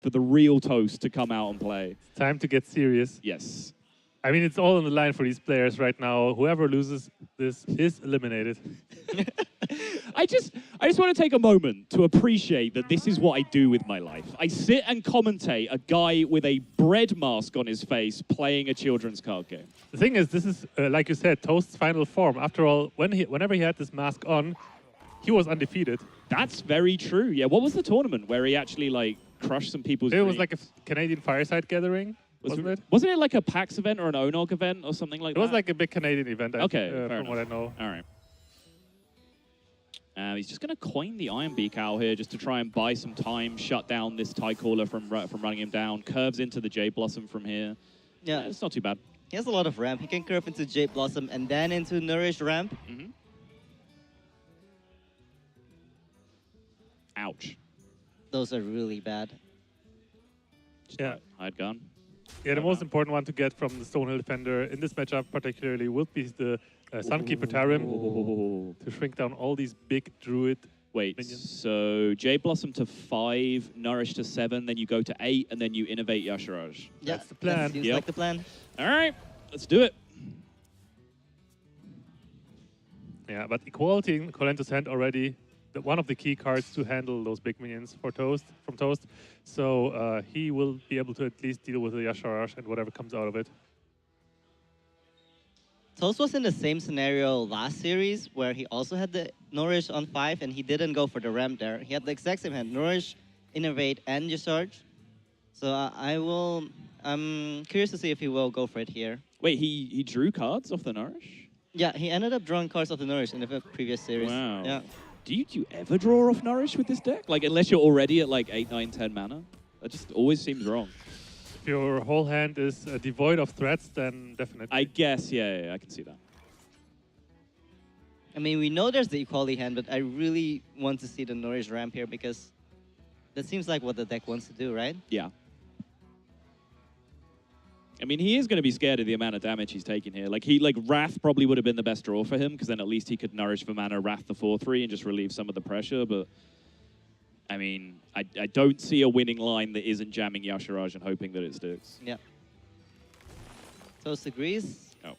for the real Toast to come out and play. Time to get serious. Yes. I mean, it's all on the line for these players right now. Whoever loses this is eliminated. I just want to take a moment to appreciate that this is what I do with my life. I sit and commentate a guy with a bread mask on his face playing a children's card game. The thing is, this is, like you said, Toast's final form. After all, whenever he had this mask on, he was undefeated. That's very true. Yeah, what was the tournament where he actually, like, crushed some people's It was dreams? like a Canadian Fireside Gathering, wasn't it? Wasn't it like a PAX event or an ONOG event or something like that? It was like a big Canadian event, from what I know. All right. He's just going to coin the Iron Beak Owl here just to try and buy some time, shut down this Tie Caller from running him down, curves into the Jade Blossom from here. Yeah. It's not too bad. He has a lot of ramp. He can curve into Jade Blossom and then into Nourish ramp. Mm-hmm. Ouch. Those are really bad. Yeah. Hide gun. Yeah, the most important one to get from the Stonehill Defender in this matchup particularly will be the Sunkeeper Tarim to shrink down all these big Druid Wait, minions. so Jade Blossom to 5, Nourish to 7, then you go to 8, and then you innovate Yasharaj. Yeah, That's the plan. Seems Yep. like the plan. All right, let's do it. Yeah, but Equality in Kolento's hand already, one of the key cards to handle those big minions for Toast, from Toast. So he will be able to at least deal with the Yasharaj and whatever comes out of it. Toast was in the same scenario last series where he also had the Nourish on 5 and he didn't go for the ramp there. He had the exact same hand, Nourish, Innovate, and Discharge. So I'm curious to see if he will go for it here. Wait, he drew cards off the Nourish? Yeah, he ended up drawing cards off the Nourish in the previous series. Wow. Yeah. Do you ever draw off Nourish with this deck? Like, unless you're already at like 8, 9, 10 mana? That just always seems wrong. If your whole hand is devoid of threats, then definitely. I guess, yeah, I can see that. I mean, we know there's the Equality hand, but I really want to see the Nourish ramp here because that seems like what the deck wants to do, right? Yeah. I mean, he is going to be scared of the amount of damage he's taking here. Like, Wrath probably would have been the best draw for him, because then at least he could Nourish for mana, Wrath the 4/3, and just relieve some of the pressure. But, I mean, I don't see a winning line that isn't jamming Yasharaj and hoping that it sticks. Yeah. Toast agrees. Oh.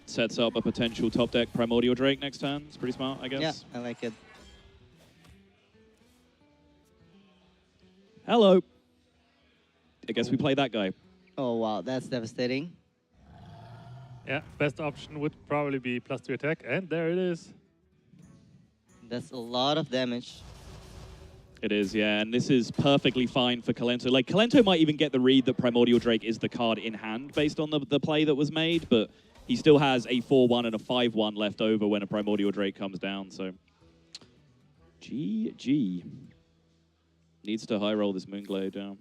Sets up a potential top deck Primordial Drake next turn. It's pretty smart, I guess. Yeah, I like it. Hello. I guess we play that guy. Oh, wow, that's devastating. Yeah, best option would probably be +2 attack, and there it is. That's a lot of damage. It is, yeah, and this is perfectly fine for Kolento. Like, Kolento might even get the read that Primordial Drake is the card in hand based on the play that was made, but he still has a 4/1 and a 5/1 left over when a Primordial Drake comes down, so... GG. Needs to high roll this Moonglade down.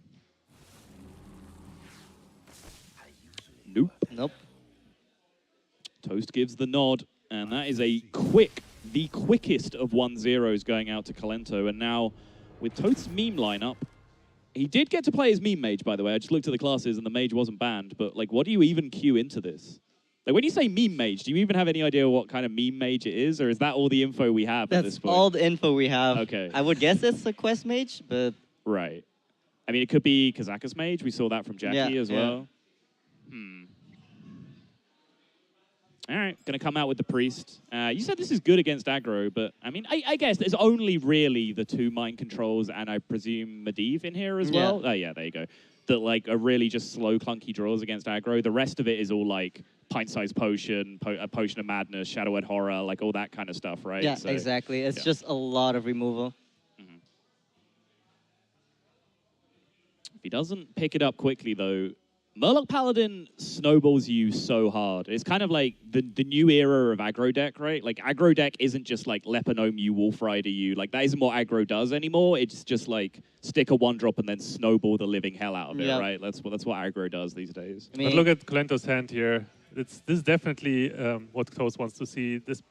Nope. Nope. Toast gives the nod, and that is the quickest of 1-0s going out to Kolento. And now, with Toast's meme lineup, he did get to play his meme mage, by the way. I just looked at the classes, and the mage wasn't banned. But, like, what do you even queue into this? Like, when you say meme mage, do you even have any idea what kind of meme mage it is? Or is that all the info we have at this That's point? all the info we have. Okay. I would guess it's a quest mage, but... Right. I mean, it could be Kazakus mage. We saw that from Jackie as well. All right, going to come out with the Priest. You said this is good against aggro, but I mean, I guess there's only really the 2 mind controls and I presume Medivh in here as well. Oh, yeah, there you go. That like are really just slow, clunky draws against aggro. The rest of it is all like pint-sized potion, a potion of madness, Shadowed Horror, like all that kind of stuff, right? Yeah, So, exactly. It's just a lot of removal. If he doesn't pick it up quickly, though, Murloc Paladin snowballs you so hard. It's kind of like the new era of aggro deck, right? Like, aggro deck isn't just like Leponome you, Wolf Rider you. Like, that isn't what aggro does anymore. It's just like stick a 1-drop and then snowball the living hell out of it, right? That's what aggro does these days. I mean, But look at Kolento's hand here. This is definitely what Toast wants to see. This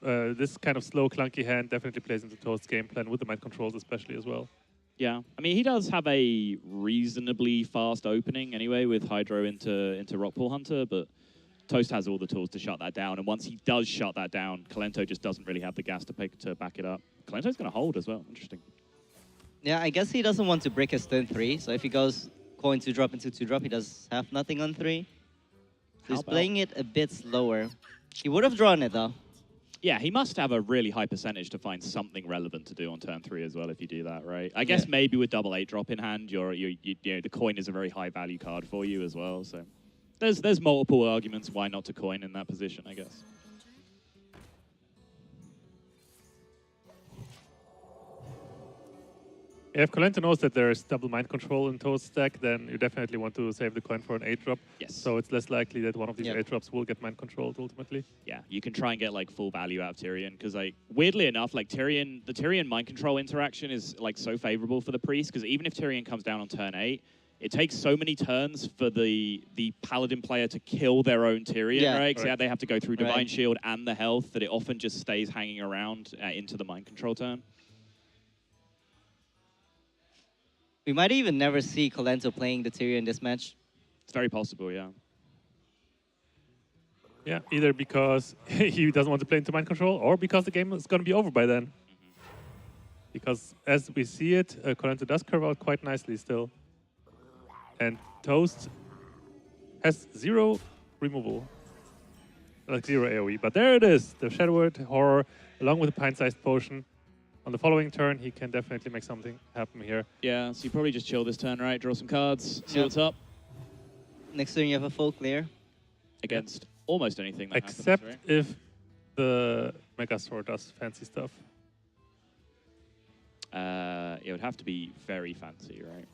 kind of slow, clunky hand definitely plays into Toast's game plan with the mind controls especially as well. Yeah, I mean, he does have a reasonably fast opening anyway with Hydro into Rockpool Hunter, but Toast has all the tools to shut that down. And once he does shut that down, Kolento just doesn't really have the gas to back it up. Kolento's going to hold as well. Interesting. Yeah, I guess he doesn't want to break his turn 3. So if he goes coin 2-drop into 2-drop, he does have nothing on 3. So he's playing it a bit slower. He would have drawn it though. Yeah, he must have a really high percentage to find something relevant to do on turn 3 as well if you do that, right? I guess maybe with double 8-drop in hand, you know, the coin is a very high value card for you as well. So there's multiple arguments why not to coin in that position, I guess. If Kolento knows that there's double mind control in Toast stack, then you definitely want to save the coin for an 8-drop. Yes. So it's less likely that one of these 8-drops will get mind controlled ultimately. Yeah, you can try and get like full value out of Tyrion because like weirdly enough, like the Tyrion mind control interaction is like so favorable for the priest because even if Tyrion comes down on turn 8, it takes so many turns for the paladin player to kill their own Tyrion, right? Because they have to go through Divine Shield and the health that it often just stays hanging around into the mind control turn. We might even never see Kolento playing the Tyrion in this match. It's very possible, yeah. Yeah, either because he doesn't want to play into mind control or because the game is going to be over by then. Because as we see it, Kolento does curve out quite nicely still. And Toast has 0 removal. Like 0 AoE. But there it is, the Shadowword Horror along with the Pint-Sized Potion. On the following turn, he can definitely make something happen here. Yeah, so you probably just chill this turn, right? Draw some cards, see what's up. Next turn, you have a full clear. Against almost anything that Except happens, right? if the Megazord does fancy stuff. It would have to be very fancy, right?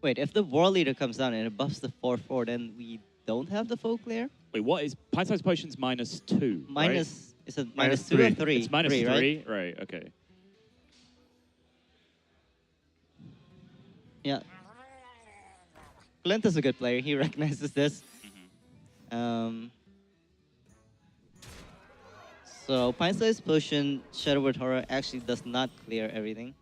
Wait, if the War Leader comes down and it buffs the 4/4, then we don't have the full clear? Wait, what is Pint-Sized Potion's -2? Minus, right? is it Minus -2 or 3? 3? It's -3, 3, right? Right, okay. Yeah. Kolento's a good player. He recognizes this. So Pint-Sized Potion, Shadowword Horror actually does not clear everything.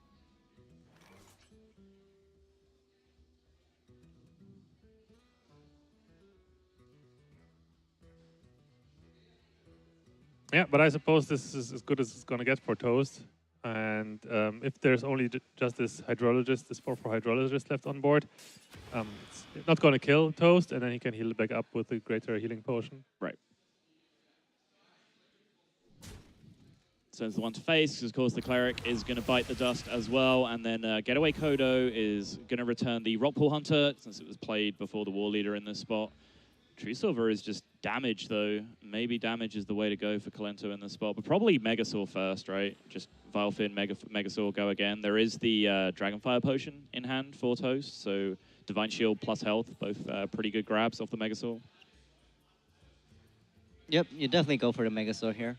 Yeah, but I suppose this is as good as it's going to get for Toast. And if there's only just this Hydrologist, this 4/4 Hydrologist left on board, it's not going to kill Toast, and then he can heal back up with a greater healing potion. Right. So it's the one to face, because of course the Cleric is going to bite the dust as well, and then Getaway Kodo is going to return the Rockpool Hunter, since it was played before the War Leader in this spot. True Silver is just damage, though. Maybe damage is the way to go for Kolento in this spot, but probably Megasaur first, right? Just Vilefin, Megasaur, go again. There is the Dragonfire Potion in hand for Toast, so Divine Shield plus health, both pretty good grabs off the Megasaur. Yep, you definitely go for the Megasaur here.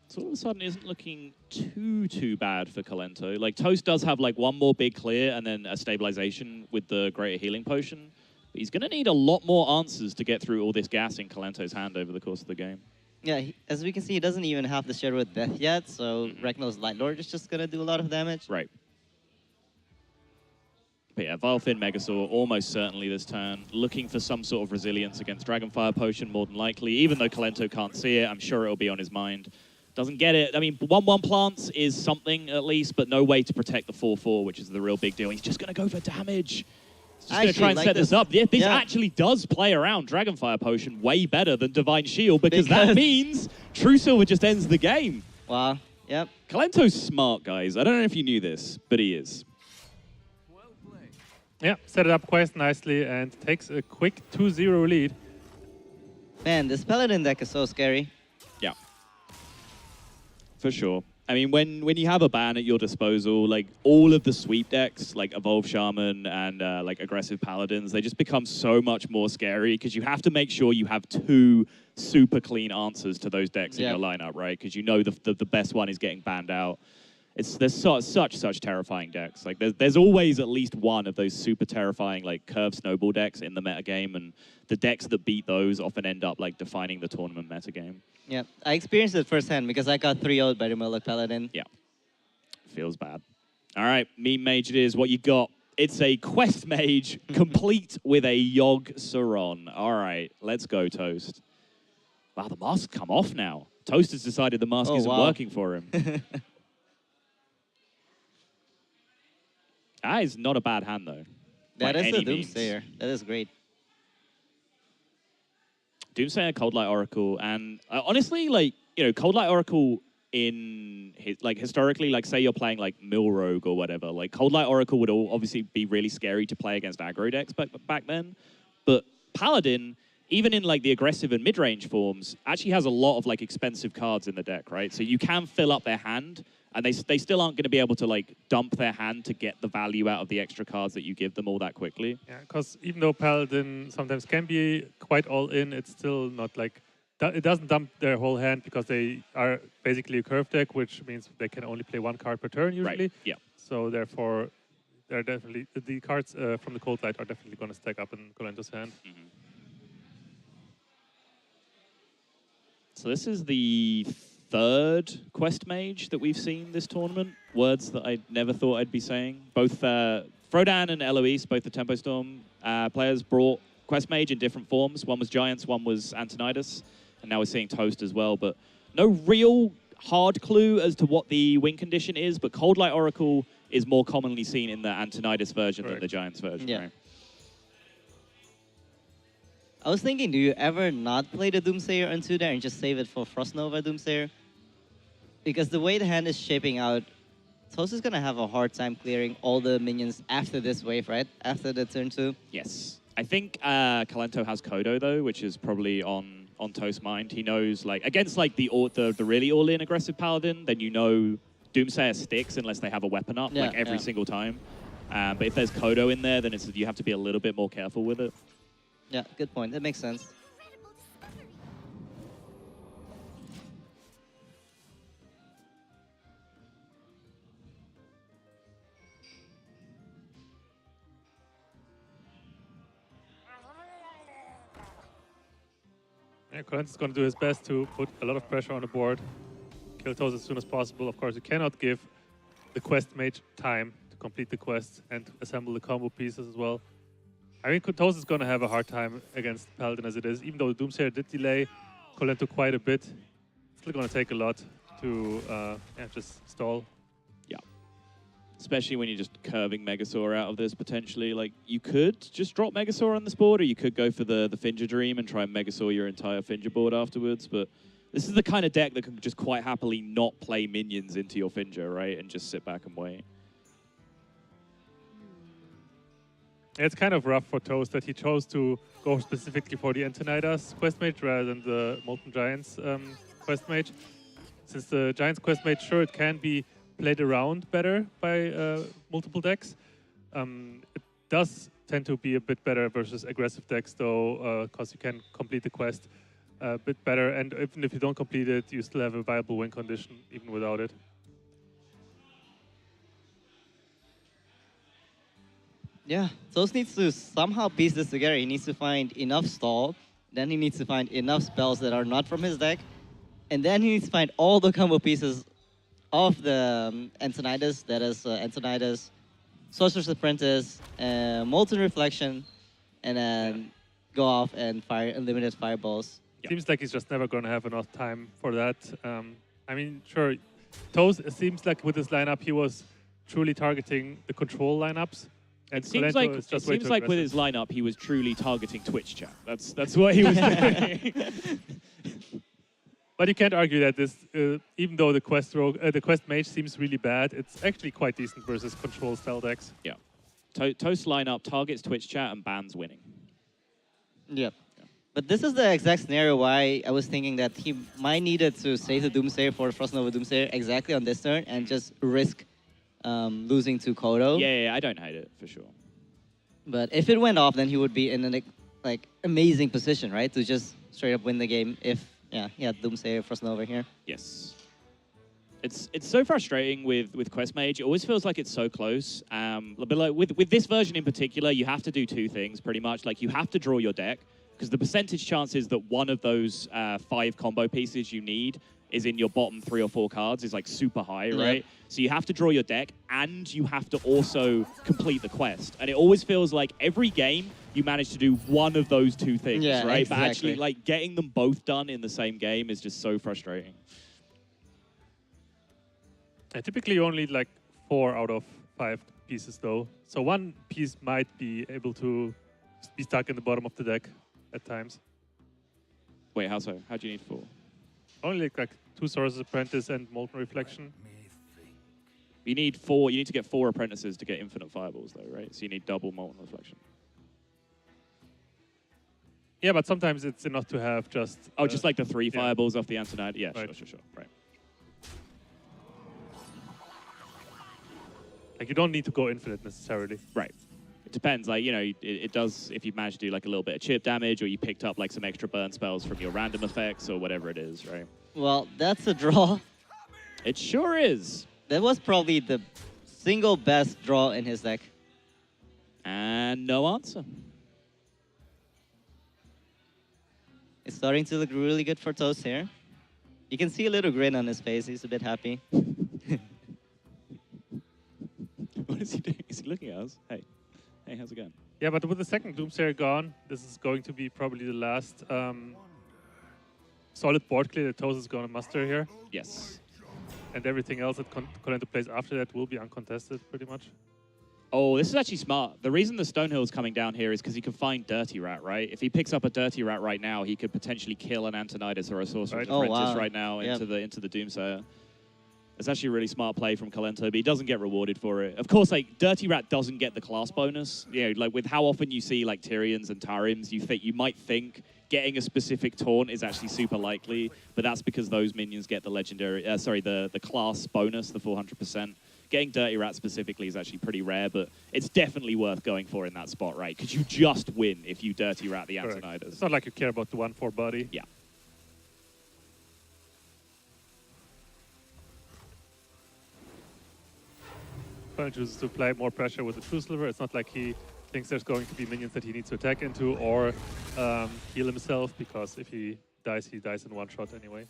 So all of a sudden isn't looking too bad for Kolento. Like, Toast does have like one more big clear and then a stabilization with the Greater Healing Potion. But he's going to need a lot more answers to get through all this gas in Kolento's hand over the course of the game. Yeah, as we can see, he doesn't even have the Shadow with Death yet, so Ragnar's Light Lord is just going to do a lot of damage. Right. But yeah, Vilefin Megasaur almost certainly this turn, looking for some sort of resilience against Dragonfire Potion, more than likely. Even though Kolento can't see it, I'm sure it'll be on his mind. Doesn't get it. I mean, 1/1 plants is something at least, but no way to protect the 4/4, which is the real big deal. He's just going to go for damage. He's just going to try and set this up. Yeah, this actually does play around Dragonfire Potion way better than Divine Shield, because that means True Silver just ends the game. Wow. Yep. Kolento's smart, guys. I don't know if you knew this, but he is. Yeah, set it up quite nicely and takes a quick 2-0 lead. Man, this Paladin deck is so scary. Yeah. For sure. I mean, when you have a ban at your disposal, like all of the sweep decks, like Evolve Shaman and like Aggressive Paladins, they just become so much more scary because you have to make sure you have 2 super clean answers to those decks in your lineup, right? Because you know the best one is getting banned out. There's such terrifying decks. Like there's always at least one of those super terrifying like curve snowball decks in the metagame, and the decks that beat those often end up like defining the tournament metagame. Yeah, I experienced it firsthand because I got 3-0'd by the Murloc Paladin. Yeah, feels bad. All right, Meme Mage it is. What you got? It's a Quest Mage complete with a Yogg Saron. All right, let's go, Toast. Wow, the mask's come off now. Toast has decided the mask Oh, isn't wow. working for him. That is not a bad hand, though. That by is the any means. Doomsayer. That is great. Doomsayer, Cold Light Oracle, and honestly, like, Cold Light Oracle in historically, like, say you're playing like Mill Rogue or whatever, like Cold Light Oracle would obviously be really scary to play against aggro decks back then. But Paladin, even in like the aggressive and mid-range forms, actually has a lot of like expensive cards in the deck, right? So you can fill up their hand, and they still aren't going to be able to like dump their hand to get the value out of the extra cards that you give them all that quickly. Yeah, because even though Paladin sometimes can be quite all in, it's still not like it doesn't dump their whole hand because they are basically a curve deck, which means they can only play one card per turn usually. Right. Yeah. So therefore, they're definitely the cards from the Cold Light are definitely going to stack up in Kolento's hand. Mm-hmm. So this is the third Quest Mage that we've seen this tournament. Words that I never thought I'd be saying. Both Frodan and Eloise, both the Tempo Storm players, brought Quest Mage in different forms. One was Giants, one was Antonidas, and now we're seeing Toast as well. But no real hard clue as to what the win condition is, but Cold Light Oracle is more commonly seen in the Antonidas version than the Giants version, Yeah. right? I was thinking, do you ever not play the Doomsayer into there and just save it for Frost Nova Doomsayer? Because the way the hand is shaping out, Toast is going to have a hard time clearing all the minions after this wave, right? After the turn 2. Yes. I think Kolento has Kodo, though, which is probably on Toast's mind. He knows, like, against like the really all-in aggressive Paladin, then Doomsayer sticks unless they have a weapon up, like every single time. But if there's Kodo in there, then you have to be a little bit more careful with it. Yeah, good point. That makes sense. Yeah, Kolento's going to do his best to put a lot of pressure on the board, kill Toast as soon as possible. Of course, you cannot give the Quest Mage time to complete the quest and assemble the combo pieces as well. I mean, Toast is going to have a hard time against Paladin as it is. Even though the Doomsayer did delay Kolento quite a bit, it's still going to take a lot to just stall. Yeah. Especially when you're just curving Megasaur out of this, potentially. Like, you could just drop Megasaur on this board, or you could go for the Finger Dream and try and Megasaur your entire Finger board afterwards. But this is the kind of deck that can just quite happily not play minions into your Finger, right? And just sit back and wait. It's kind of rough for Toast that he chose to go specifically for the Antonidas Quest Mage rather than the Molten Giants Quest Mage. Since the Giants Quest Mage, sure, it can be played around better by multiple decks. It does tend to be a bit better versus aggressive decks, though, because you can complete the quest a bit better. And even if you don't complete it, you still have a viable win condition, even without it. Yeah, Toast needs to somehow piece this together. He needs to find enough stall, then he needs to find enough spells that are not from his deck, and then he needs to find all the combo pieces of the Antonidas, that is Antonidas, Sorcerer's Apprentice, Molten Reflection, and then go off and fire unlimited fireballs. Seems like he's just never going to have enough time for that. I mean, sure, Toast, it seems like with his lineup, he was truly targeting the control lineups. And It seems like with his lineup, he was truly targeting Twitch chat. That's what he was doing. But you can't argue that this, even though the Quest Mage seems really bad, it's actually quite decent versus control style decks. Yeah. Toast lineup targets Twitch chat and bans winning. Yep. But this is the exact scenario why I was thinking that he might needed to save the Doomsayer for Frost Nova Doomsayer exactly on this turn and just risk losing to Kodo. Yeah, I don't hate it, for sure. But if it went off, then he would be in an amazing position, right? To just straight up win the game if he had Doomsayer Frost Nova here. Yes. It's so frustrating with Quest Mage. It always feels like it's so close. But like with this version in particular, you have to do two things pretty much. Like, you have to draw your deck, because the percentage chances that one of those 5 combo pieces you need is in your bottom 3 or 4 cards is like super high, Yeah. right? So you have to draw your deck and you have to also complete the quest. And it always feels like every game you manage to do one of those 2 things, Yeah, right? But exactly. actually like getting them both done in the same game is just so frustrating. Typically, you only need like 4 out of 5 pieces, though. So one piece might be able to be stuck in the bottom of the deck at times. Wait, how so? How do you need 4? Only like 2 Sorcerer's Apprentice and Molten Reflection. You need 4. You need to get 4 apprentices to get infinite fireballs, though, right? So you need double molten reflection. Yeah, but sometimes it's enough to have just... Oh, just like the 3 yeah. fireballs off the Antonite? Yeah, Right. sure. Right. Like, you don't need to go infinite necessarily. Right. It depends. Like, you know, it does if you manage to do like a little bit of chip damage or you picked up like some extra burn spells from your random effects or whatever it is, right? Well, that's a draw. It sure is. That was probably the single best draw in his deck. And no answer. It's starting to look really good for Toast here. You can see a little grin on his face. He's a bit happy. What is he doing? Is he looking at us? Hey, how's it going? Yeah, but with the second Doomsayer gone, this is going to be probably the last solid board clear that Toast is going to muster here. Yes. And everything else that Kolento plays after that will be uncontested, pretty much. Oh, this is actually smart. The reason the Stonehill's coming down here is because he can find Dirty Rat, right? If he picks up a Dirty Rat right now, he could potentially kill an Antonidas or a Sorcerer's Right. Oh, Apprentice wow. right now Yep. into the Doomsayer. It's actually a really smart play from Kolento, but he doesn't get rewarded for it. Of course, like, Dirty Rat doesn't get the class bonus. You know, like, with how often you see, like, Tyrians and Tarims, you might think getting a specific taunt is actually super likely, but that's because those minions get the legendary, the class bonus, the 400%. Getting Dirty Rat specifically is actually pretty rare, but it's definitely worth going for in that spot, right? Because you just win if you Dirty Rat the Correct. Antonidas. It's not like you care about the 1/4 body. Yeah. Kolento chooses to apply more pressure with the True Sliver. It's not like he thinks there's going to be minions that he needs to attack into or heal himself, because if he dies in one shot anyway.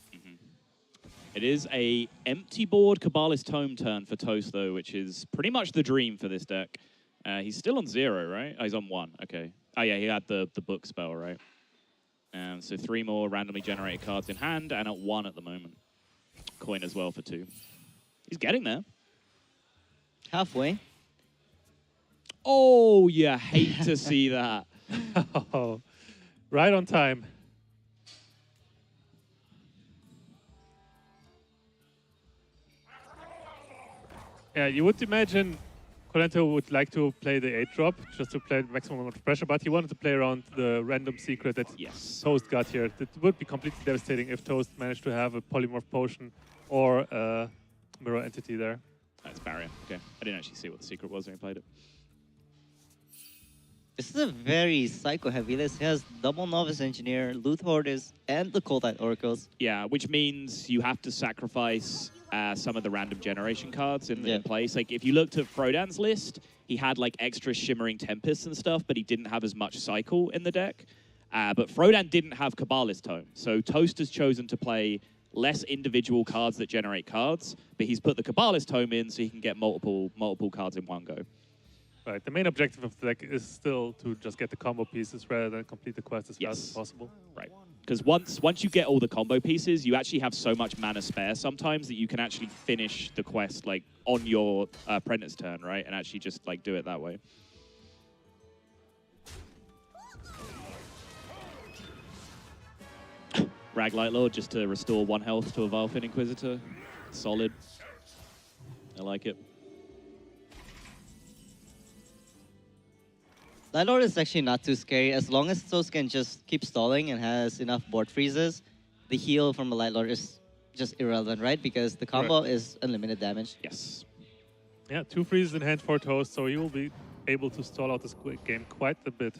It is a empty board Kabbalist Tome turn for Toast, though, which is pretty much the dream for this deck. He's still on 0, right? Oh, he's on 1. Okay. Oh, yeah, he had the book spell, right? So 3 more randomly generated cards in hand, and at 1 at the moment. Coin as well for 2. He's getting there. Halfway. Oh, you hate to see that. Oh, right on time. Yeah, you would imagine Kolento would like to play the 8-drop, just to play the maximum amount of pressure, but he wanted to play around the random secret that Yes. Toast got here. That would be completely devastating if Toast managed to have a Polymorph Potion or a Mirror Entity there. That's barrier. Okay. I didn't actually see what the secret was when he played it. This is a very psycho-heavy list. He has double Novice Engineer, Loot Hoarders, and the Coldite Oracles. Yeah, which means you have to sacrifice some of the random generation cards in place. Like, if you looked at Frodan's list, he had, like, extra Shimmering Tempests and stuff, but he didn't have as much Cycle in the deck. But Frodan didn't have Kabbalist Tome, so Toast has chosen to play less individual cards that generate cards, but he's put the Kabbalist Tome in so he can get multiple cards in one go. Right, the main objective of the deck is still to just get the combo pieces rather than complete the quest as fast as possible. Right. Because once you get all the combo pieces, you actually have so much mana spare sometimes that you can actually finish the quest like on your apprentice turn, right? And actually just like do it that way. Rag Light Lord just to restore 1 health to a Vilefin Inquisitor. Solid. I like it. Light Lord is actually not too scary. As long as Toast can just keep stalling and has enough board freezes, the heal from a Light Lord is just irrelevant, right? Because the combo is unlimited damage. Yes. Yeah, 2 freezes in hand for Toast, so he will be able to stall out this game quite a bit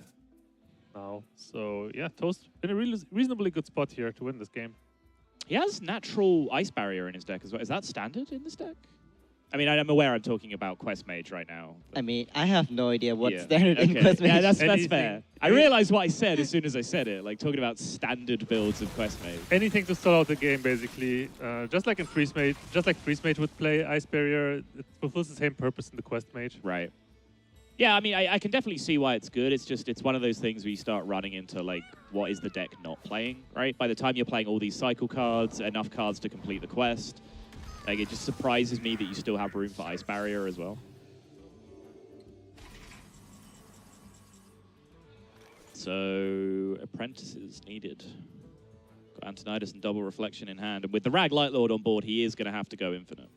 now. So yeah, Toast in a reasonably good spot here to win this game. He has natural Ice Barrier in his deck as well. Is that standard in this deck? I mean, I'm aware I'm talking about Quest Mage right now. I mean, I have no idea what Yeah. standard in Okay. Quest Mage. Yeah, that's Anything- fair. I realized what I said as soon as I said it, like talking about standard builds of Quest Mage. Anything to stall out the game, basically. Just like in Freeze Mage, just like Freeze Mage would play Ice Barrier, it fulfills the same purpose in the Quest Mage. Right. Yeah, I mean, I can definitely see why it's good. It's just, it's one of those things where you start running into, like, what is the deck not playing, right? By the time you're playing all these cycle cards, enough cards to complete the quest, like, it just surprises me that you still have room for Ice Barrier as well. So, apprentices needed. Got Antonidas and Double Reflection in hand. And with the Rag Light Lord on board, he is going to have to go infinite.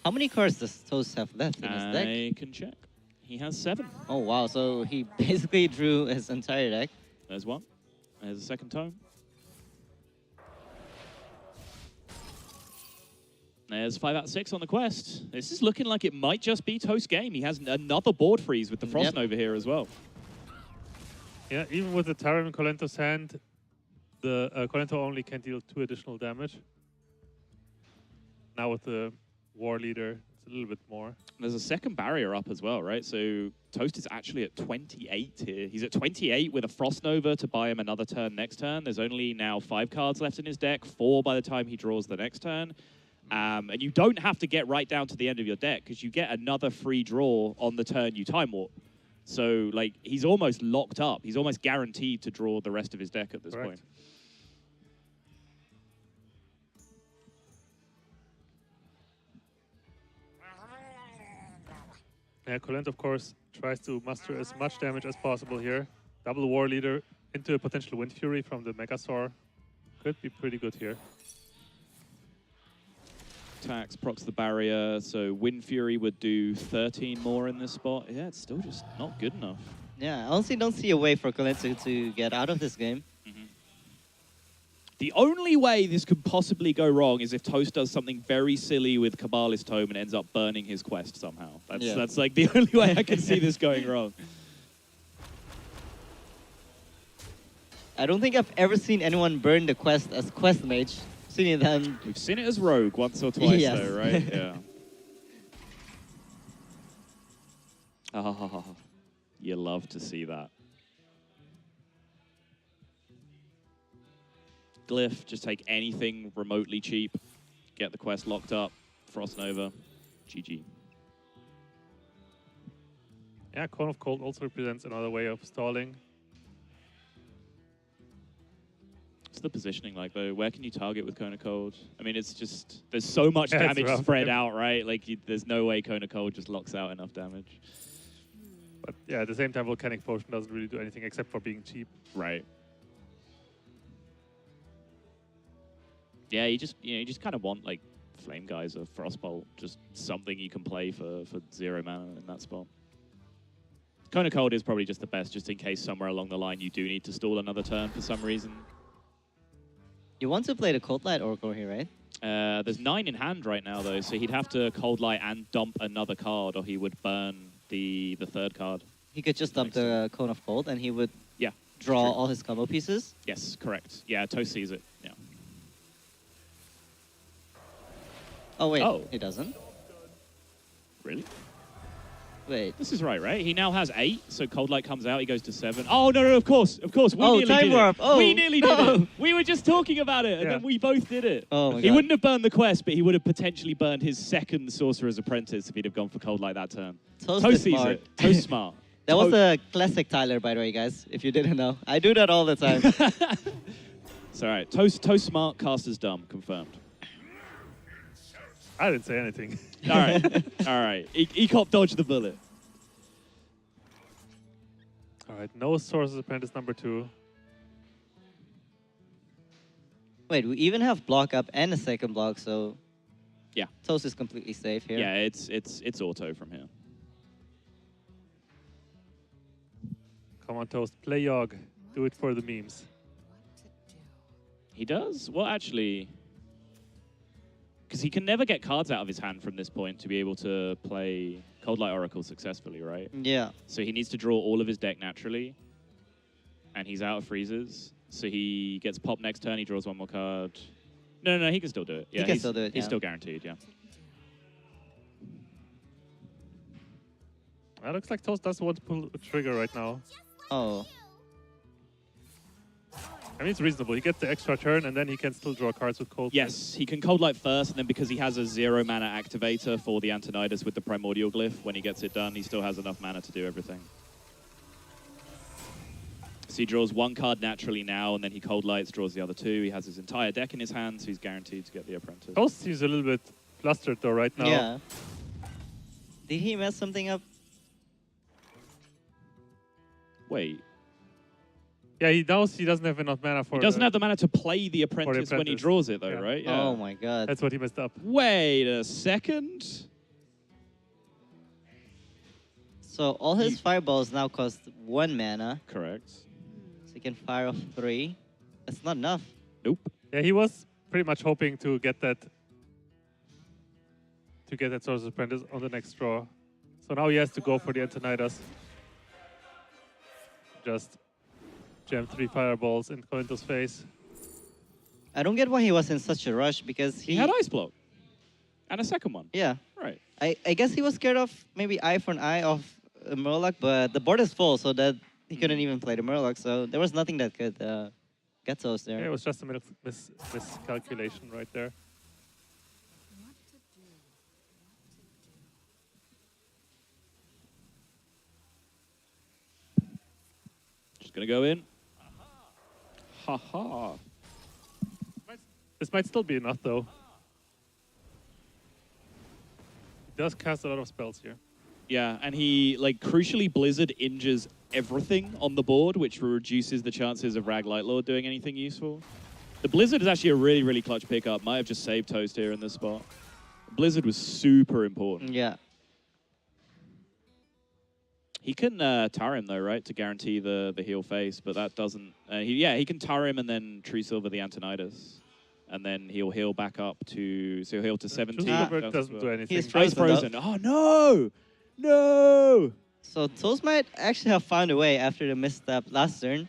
How many cards does Toast have left in his deck? I can check. He has 7. Oh, wow. So he basically drew his entire deck. There's one. There's a second tome. There's 5 out of 6 on the quest. This is looking like it might just be Toast game. He has another board freeze with the Frost Nova here as well. Yeah, even with the Tarim in Kolento's hand, the Kolento only can deal 2 additional damage. Now with the War Leader, it's a little bit more. There's a second barrier up as well, right? So Toast is actually at 28 here. He's at 28 with a Frost Nova to buy him another turn next turn. There's only now 5 cards left in his deck, 4 by the time he draws the next turn. And you don't have to get right down to the end of your deck because you get another free draw on the turn you Time Warp. So, like, he's almost locked up. He's almost guaranteed to draw the rest of his deck at this point. Yeah, Kolento, of course, tries to muster as much damage as possible here. Double War Leader into a potential Wind Fury from the Megasaur. Could be pretty good here. Attacks, procs the barrier, so Wind Fury would do 13 more in this spot. Yeah, it's still just not good enough. Yeah, I honestly don't see a way for Kolento to get out of this game. The only way this could possibly go wrong is if Toast does something very silly with Kabbalist Tome and ends up burning his quest somehow. That's like the only way I can see this going wrong. I don't think I've ever seen anyone burn the quest as Quest Mage. Seen them. We've seen it as Rogue once or twice Yes. though, right? Yeah. Oh, you love to see that. Glyph, just take anything remotely cheap, get the quest locked up, Frost Nova, GG. Yeah, Cone of Cold also represents another way of stalling. What's the positioning like though? Where can you target with Cone of Cold? I mean, it's just, there's so much Yeah, it's damage rough. spread out, right? Like, there's no way Cone of Cold just locks out enough damage. But yeah, at the same time, Volcanic Potion doesn't really do anything except for being cheap. Right. Yeah, you just kind of want like Flame Guys or Frostbolt, just something you can play for 0 mana in that spot. Cone of Cold is probably just the best, just in case somewhere along the line you do need to stall another turn for some reason. You want to play the Cold Light Oracle here, right? There's 9 in hand right now though, so he'd have to Cold Light and dump another card, or he would burn the 3rd card. He could just dump the Cone of Cold and he would draw all his combo pieces. Yes, correct. Yeah, Toast sees it. Yeah. Oh, wait. Oh. He doesn't. Really? Wait. This is right? He now has 8, so Cold Light comes out, he goes to 7. Oh, no, of course. We nearly Time did Warp. it. Oh, we nearly did it. We were just talking about it, and then we both did it. Oh, my He God. wouldn't have burned the quest, but he would have potentially burned his 2nd Sorcerer's Apprentice if he'd have gone for Cold Light that turn. Toast Toast is sees smart. it. Toast smart. That was a classic Tyler, by the way, guys, if you didn't know. I do that all the time. It's all right. Toast smart, caster's dumb. Confirmed. I didn't say anything. All right. All right. Ecop dodged the bullet. All right, no Sorcerer's Apprentice number 2. Wait, we even have block up and a second block, so Yeah. Toast is completely safe here. Yeah, it's auto from here. Come on, Toast, play Yogg. Do it for the memes. He does? Well, actually, because he can never get cards out of his hand from this point to be able to play Cold Light Oracle successfully, right? Yeah. So he needs to draw all of his deck naturally, and he's out of freezes. So he gets popped next turn, he draws 1 more card, No, he can still do it. Yeah, can he's, still do it, He's yeah. still guaranteed, yeah. It looks like Toast doesn't want to pull a trigger right now. Oh. I mean, it's reasonable. He gets the extra turn, and then he can still draw cards with Cold. Yes, he can Cold Light first, and then because he has a 0 mana activator for the Antonidas with the Primordial Glyph, when he gets it done, he still has enough mana to do everything. So he draws 1 card naturally now, and then he Cold Lights, draws the other 2. He has his entire deck in his hand, so he's guaranteed to get the Apprentice. Toast seems a little bit flustered, though, right now. Yeah. Did he mess something up? Wait. Yeah, he knows he doesn't have enough mana for He doesn't have the mana to play the Apprentice when he Apprentice. draws it, though, Yeah. right? Yeah. Oh my god. That's what he messed up. Wait a second. So all his fireballs now cost 1 mana, Correct. so he can fire off 3. That's not enough. Nope. Yeah, he was pretty much hoping to get that Sorcerer's Apprentice on the next draw. So now he has to go for the Antonidas. Just jam 3 fireballs in Kolento's face. I don't get why he was in such a rush because He had Ice Block. And a second one. Yeah. Right. I guess he was scared of maybe eye for an eye of Murloc, but the board is full, so that he couldn't even play the Murloc, so there was nothing that could get Toast there. Yeah, it was just a miscalculation right there. Just going to go in. Ha-ha. This might still be enough, though. He does cast a lot of spells here. Yeah, and he, like, crucially, Blizzard injures everything on the board, which reduces the chances of Rag Lightlord doing anything useful. The Blizzard is actually a really, really clutch pickup. Might have just saved Toast here in this spot. Blizzard was super important. Yeah. He can tar him, though, right, to guarantee the heal face, but that doesn't... he can tar him and then True Silver the Antonidas. And then he'll heal back up to... So he'll heal to 17. True Silver doesn't do anything. He's Ice frozen. Frozen. Oh, no! No! So Toast might actually have found a way after the misstep last turn.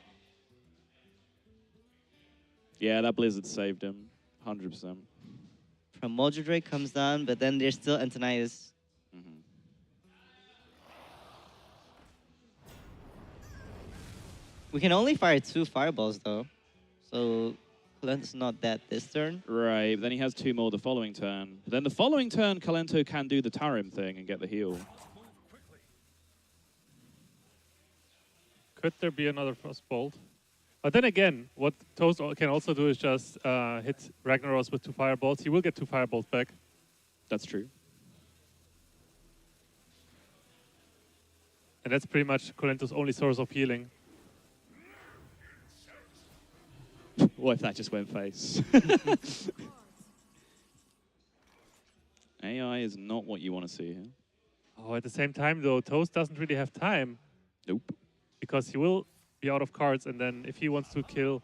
Yeah, that Blizzard saved him. 100%. From Mojo Drake comes down, but then there's still Antonidas. Mm-hmm. We can only fire 2 fireballs, though. So Kolento's not dead this turn. Right, then he has 2 more the following turn. But then the following turn, Kolento can do the Tarim thing and get the heal. Could there be another Frostbolt? But then again, what Toast can also do is just hit Ragnaros with 2 fireballs. He will get 2 fireballs back. That's true. And that's pretty much Kolento's only source of healing. What if that just went face? AI is not what you want to see here. Oh, at the same time, though, Toast doesn't really have time. Nope. Because he will be out of cards, and then if he wants to kill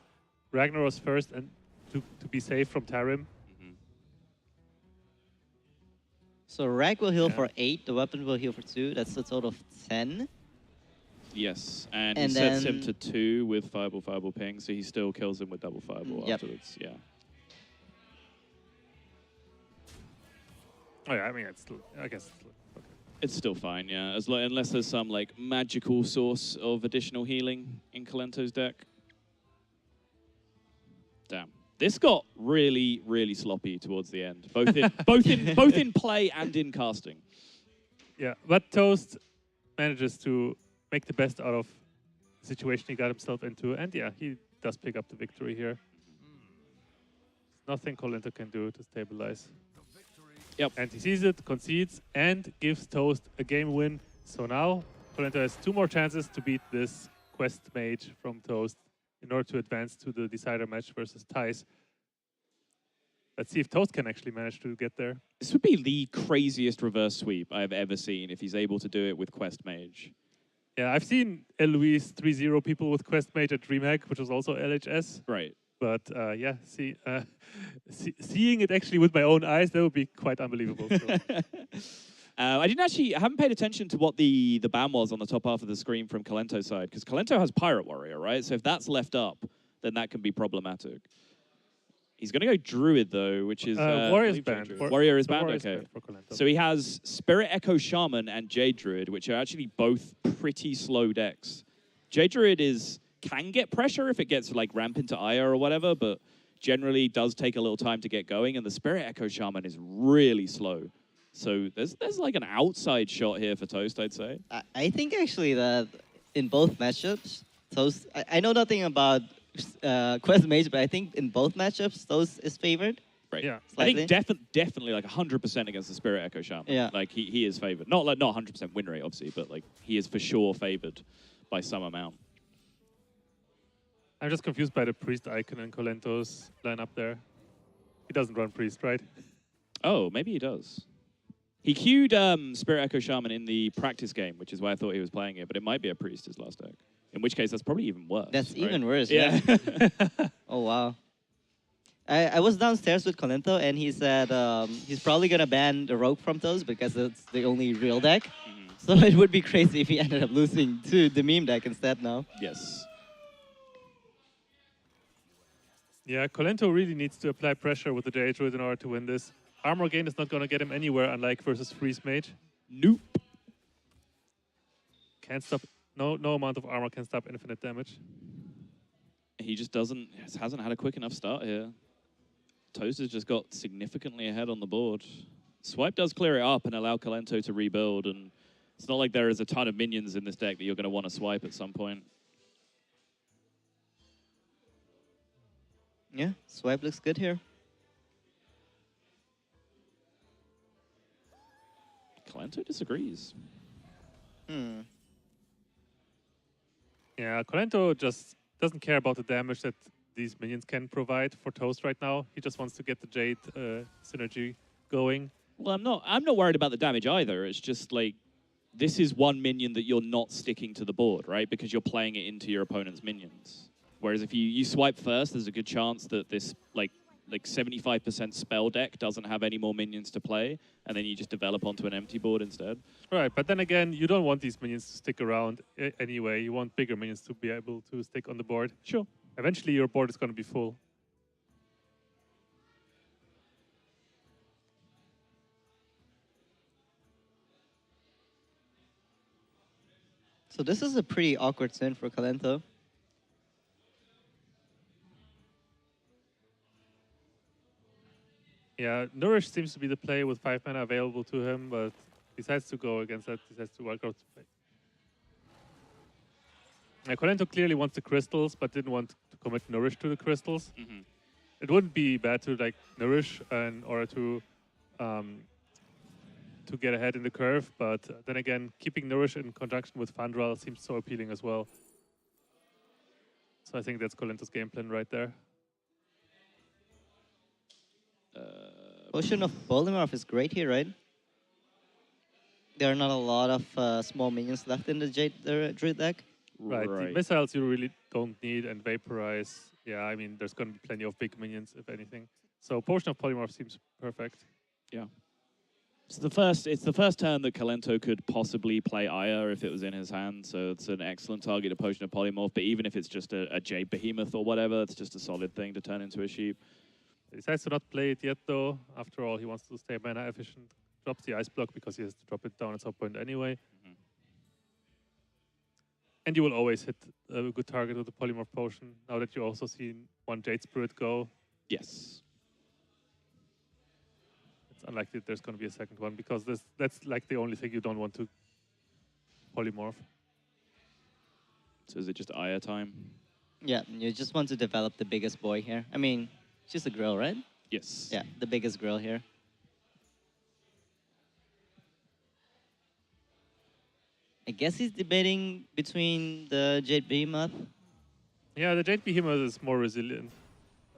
Ragnaros first and to be safe from Tarim. Mm-hmm. So Rag will heal for 8, the weapon will heal for 2. That's a total of 10. Yes, and he And sets him then- to 2 with Fireball ping, so he still kills him with double Fireball Yep. afterwards. Yeah. Oh yeah, I mean, it's still, I guess it's still, okay. It's still fine, yeah. Unless there's some like magical source of additional healing in Kolento's deck. Damn. This got really, really sloppy towards the end. Both in play and in casting. Yeah, but Toast manages to make the best out of the situation he got himself into, and yeah, he does pick up the victory here. Nothing Kolento can do to stabilize. Yep. And he sees it, concedes, and gives Toast a game win. So now Kolento has 2 more chances to beat this Quest Mage from Toast in order to advance to the decider match versus Thijs. Let's see if Toast can actually manage to get there. This would be the craziest reverse sweep I've ever seen if he's able to do it with Quest Mage. Yeah, I've seen Eloise 3-0 people with Quest Mage at DreamHack, which was also LHS. Right. But yeah, seeing it actually with my own eyes, that would be quite unbelievable. So. I haven't paid attention to what the ban was on the top half of the screen from Kolento's side, because Kolento has Pirate Warrior, right? So if that's left up, then that can be problematic. He's going to go Druid, though, which is... Warrior I is believe banned. Jade Druid. Warrior is banned? Warrior is Okay. banned for Kolento. So he has Spirit Echo Shaman and Jade Druid, which are actually both pretty slow decks. Jade Druid can get pressure if it gets like ramp into Aya or whatever, but generally does take a little time to get going, and the Spirit Echo Shaman is really slow. So there's like an outside shot here for Toast, I'd say. I think actually that in both matchups, Toast. I know nothing about Quest Mage, but I think in both matchups, Toast is favored. Right. Yeah. I think definitely like 100% against the Spirit Echo Shaman. Yeah. Like he is favored. Not 100% win rate, obviously, but like he is for sure favored by some amount. I'm just confused by the Priest icon in Kolento's lineup there. He doesn't run Priest, right? Oh, maybe he does. He queued Spirit Echo Shaman in the practice game, which is why I thought he was playing it, but it might be a Priest his last deck. In which case, that's probably even worse. That's right? even worse. Yeah. Oh wow. I was downstairs with Kolento, and he said he's probably gonna ban the Rogue from Toast because it's the only real deck. So it would be crazy if he ended up losing to the meme deck instead now. Yes. Yeah, Kolento really needs to apply pressure with the Jade Druid in order to win this. Armor gain is not going to get him anywhere, unlike versus Freeze Mage. Nope. Can't stop. No amount of armor can stop infinite damage. He just hasn't had a quick enough start here. Toast has just got significantly ahead on the board. Swipe does clear it up and allow Kolento to rebuild, and it's not like there is a ton of minions in this deck that you're going to want to swipe at some point. Yeah, Swipe looks good here. Kolento disagrees. Yeah, Kolento just doesn't care about the damage that these minions can provide for Toast right now. He just wants to get the Jade synergy going. Well, I'm not worried about the damage either. It's just like this is one minion that you're not sticking to the board, right? Because you're playing it into your opponent's minions. Whereas if you swipe first, there's a good chance that this like 75% spell deck doesn't have any more minions to play, and then you just develop onto an empty board instead. Right, but then again, you don't want these minions to stick around anyway. You want bigger minions to be able to stick on the board. Sure. Eventually, your board is going to be full. So this is a pretty awkward sin for Kolento. Yeah, Nourish seems to be the play with 5 mana available to him, but decides to go against that, decides to work out. Kolento clearly wants the crystals, but didn't want to commit Nourish to the crystals. It wouldn't be bad to like Nourish in order to get ahead in the curve, but then again, keeping Nourish in conjunction with Fandral seems so appealing as well. So I think that's Kolento's game plan right there. Potion of Polymorph is great here, right? There are not a lot of small minions left in the Jade Druid deck. Right. The missiles you really don't need, and Vaporize. Yeah, I mean, there's going to be plenty of big minions, if anything. So Potion of Polymorph seems perfect. Yeah. It's the first turn that Kolento could possibly play Aya if it was in his hand, so it's an excellent target, a Potion of Polymorph, but even if it's just a Jade Behemoth or whatever, it's just a solid thing to turn into a sheep. He decides to not play it yet, though. After all, he wants to stay mana efficient. Drops the Ice Block because he has to drop it down at some point anyway. And you will always hit a good target with the Polymorph Potion, now that you also seen one Jade Spirit go. Yes. It's unlikely that there's going to be a second one, because that's like the only thing you don't want to polymorph. So is it just Aya time? Yeah, you just want to develop the biggest boy here. I mean, she's a girl, right? Yes. Yeah, the biggest girl here. I guess he's debating between the Jade Behemoth. Yeah, the Jade Behemoth is more resilient.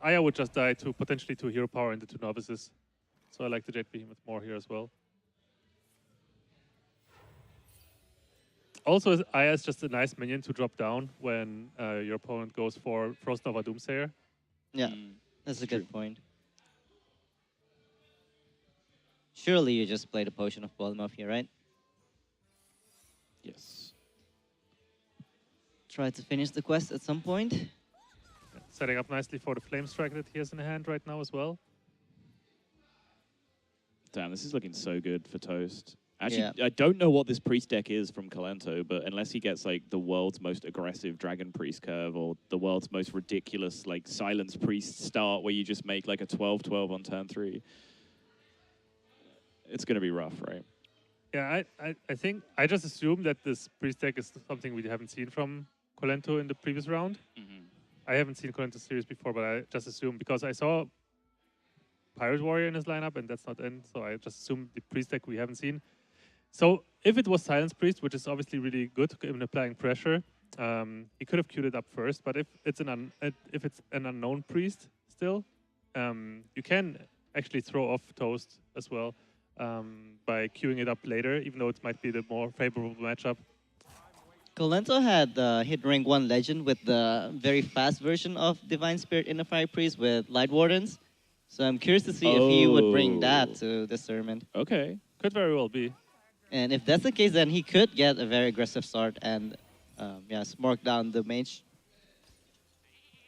Aya would just die to potentially 2 hero power into 2 novices. So I like the Jade Behemoth more here as well. Also, Aya is just a nice minion to drop down when your opponent goes for Frost Nova Doomsayer. Yeah, that's a good point. Surely you just played a Potion of Polymorph here, right? Yes. Try to finish the quest at some point. setting up nicely for the Flame Strike that he has in hand right now as well. Damn, this is looking so good for Toast. Actually, Yeah. I don't know what this Priest deck is from Kolento, but unless he gets like the world's most aggressive Dragon Priest curve or the world's most ridiculous like Silence Priest start where you just make like a 12-12 on turn 3, it's going to be rough, right? Yeah, I think I just assume that this Priest deck is something we haven't seen from Kolento in the previous round. Mm-hmm. I haven't seen Kolento series before, but I just assume because I saw Pirate Warrior in his lineup and that's not in, so I just assumed the Priest deck we haven't seen. So if it was Silence Priest, which is obviously really good in applying pressure, he could have queued it up first. But if it's an unknown Priest still, you can actually throw off Toast as well by queuing it up later, even though it might be the more favorable matchup. Kolento had hit rank 1 legend with the very fast version of Divine Spirit Inner Fire Priest with Light Wardens. So I'm curious to see if he would bring that to this tournament. Okay. Could very well be. And if that's the case, then he could get a very aggressive start and smoke down the mage.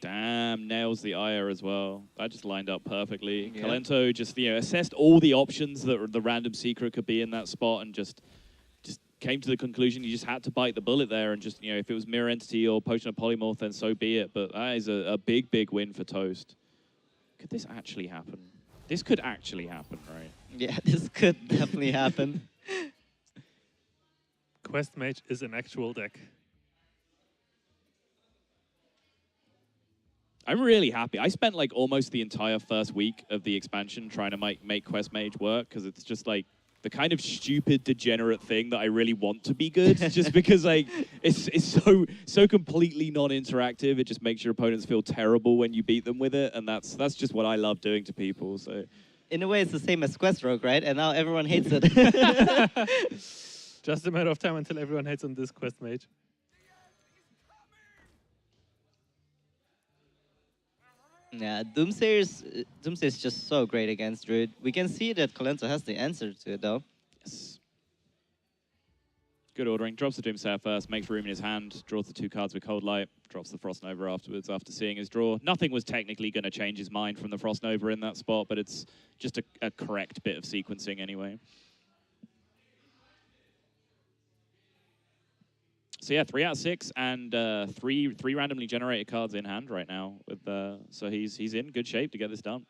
Damn, nails the Ire as well. That just lined up perfectly. Yeah. Kolento just, assessed all the options that the random secret could be in that spot and just came to the conclusion you just had to bite the bullet there and just, if it was Mirror Entity or Potion of Polymorph, then so be it. But that is a big, big win for Toast. Could this actually happen? This could actually happen, right? Yeah, this could definitely happen. Quest Mage is an actual deck. I'm really happy. I spent like almost the entire first week of the expansion trying to make Quest Mage work because it's just like the kind of stupid, degenerate thing that I really want to be good, just because like it's so completely non-interactive. It just makes your opponents feel terrible when you beat them with it, and that's just what I love doing to people. So, In a way, it's the same as Quest Rogue, right? And now everyone hates it. Just a matter of time until everyone hates on this Quest Mage. Yeah, Doomsayer's just so great against Druid. We can see that Kolento has the answer to it, though. yes. Good ordering. Drops the Doomsayer first, makes room in his hand, draws the 2 cards with Cold Light, drops the Frost Nova afterwards after seeing his draw. Nothing was technically going to change his mind from the Frost Nova in that spot, but it's just a correct bit of sequencing anyway. So yeah, 3 out of 6 and three randomly generated cards in hand right now. With so he's in good shape to get this done.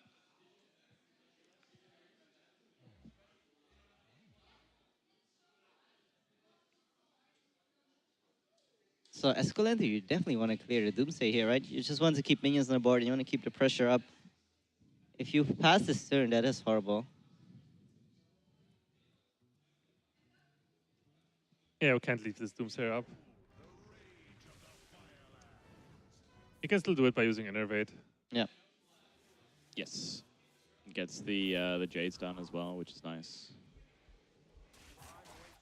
So as Kolento, you definitely want to clear the Doomsday here, right? You just want to keep minions on the board and you want to keep the pressure up. If you pass this turn, that is horrible. Yeah, we can't leave this Doomsayer up. You can still do it by using Innervate. Yeah. Yes, gets the Jades done as well, which is nice.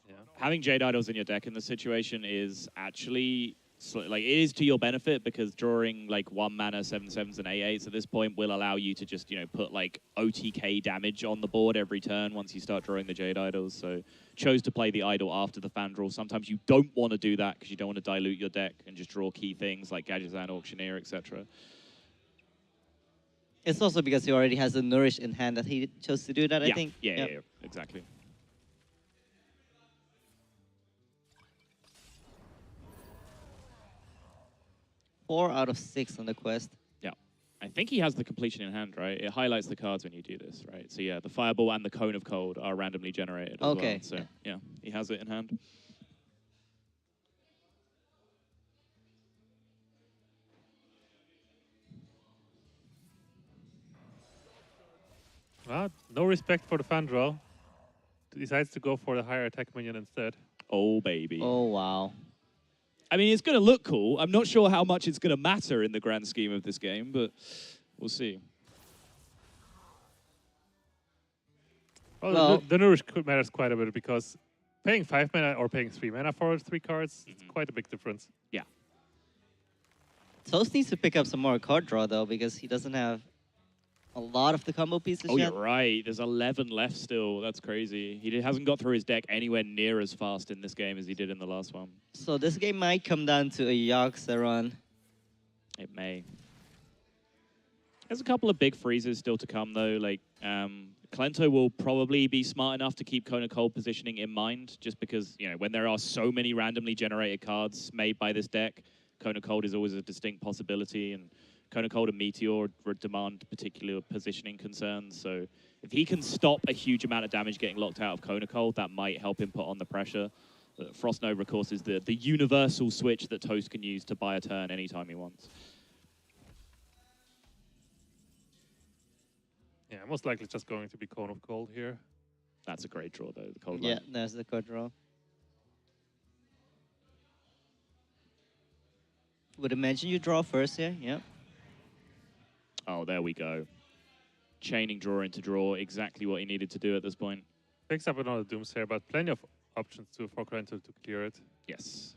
Yeah. Having Jade Idols in your deck in this situation is actually like it is to your benefit because drawing like 1 mana 7/7s and 8/8s at this point will allow you to just put like OTK damage on the board every turn once you start drawing the Jade Idols. So chose to play the Idol after the fan draw. Sometimes you don't want to do that because you don't want to dilute your deck and just draw key things like Gadgetzan, Auctioneer, etc. It's also because he already has the Nourish in hand that he chose to do that, I Yeah, think. yeah, exactly. Four out of 6 on the quest. Yeah. I think he has the completion in hand, right? It highlights the cards when you do this, right? So yeah, the Fireball and the Cone of Cold are randomly generated as Okay. well. So yeah, he has it in hand. No respect for the fan draw. Decides to go for the higher attack minion instead. Oh, baby. Oh, wow. I mean, it's going to look cool. I'm not sure how much it's going to matter in the grand scheme of this game, but we'll see. Well, the Nourish matters quite a bit because paying 5 mana or paying 3 mana for 3 cards, it's quite a big difference. Yeah. Toast needs to pick up some more card draw, though, because he doesn't have a lot of the combo pieces Oh, yet. you're right. There's 11 left still. That's crazy. He hasn't got through his deck anywhere near as fast in this game as he did in the last one. So this game might come down to a Yogg Saron. It may. There's a couple of big freezes still to come, though. Like, Kolento will probably be smart enough to keep Kona Cold positioning in mind, just because, you know, when there are so many randomly generated cards made by this deck, Kona Cold is always a distinct possibility, and Kona Cold and Meteor demand particular positioning concerns. So if he can stop a huge amount of damage getting locked out of Kona Cold, that might help him put on the pressure. Frost Nova, of course, is the universal switch that Toast can use to buy a turn anytime he wants. Yeah, most likely just going to be Cone of Cold here. That's a great draw, though, the cold Yeah, line. there's the card draw. Would imagine you draw first here, yeah. Oh, there we go. Chaining draw into draw, exactly what he needed to do at this point. Picks up another Doomsayer, but plenty of options for Kolento to clear it. Yes.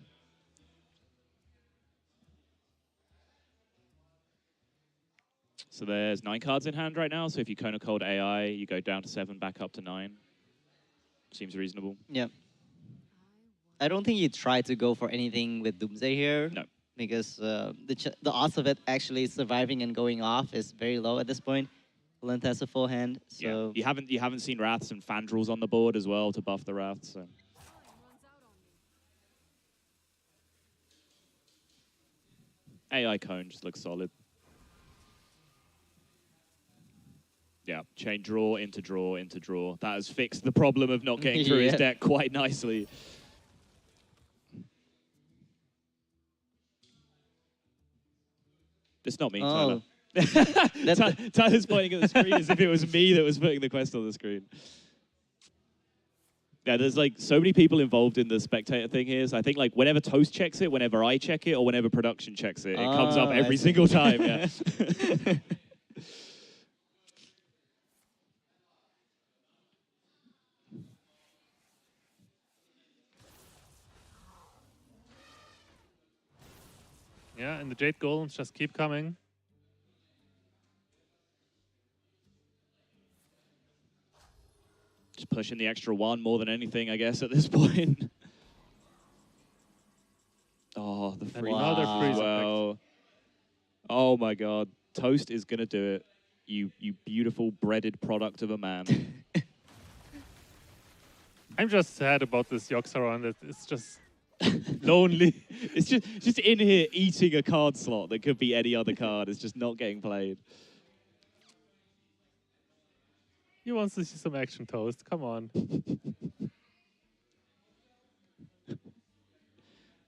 So there's 9 cards in hand right now, so if you Kona Cold AI, you go down to 7, back up to 9. Seems reasonable. Yeah. I don't think you try to go for anything with Doomsday here. No. Because the odds of it actually surviving and going off is very low at this point. Kolento has a full hand, so... Yeah. You haven't seen Wraths and Fandrels on the board as well to buff the Wraths, so... AI Cone just looks solid. Yeah, chain draw into draw into draw. That has fixed the problem of not getting through his Yeah. deck quite nicely. It's not me, Oh. Tyler. Tyler's pointing at the screen as if it was me that was putting the quest on the screen. Yeah, there's like so many people involved in the spectator thing here. So I think like whenever Toast checks it, whenever I check it, or whenever production checks it, it comes up I every see. single time. Yeah. Yeah, and the Jade Golems just keep coming. Just pushing the extra 1 more than anything, I guess, at this point. Oh, the free Another Wow. freeze effect. Wow. Oh my God. Toast is going to do it. You beautiful breaded product of a man. I'm just sad about this Yogg-Saron. That it's just lonely. It's just in here eating a card slot that could be any other card. It's just not getting played. He wants to see some action, Toast. Come on.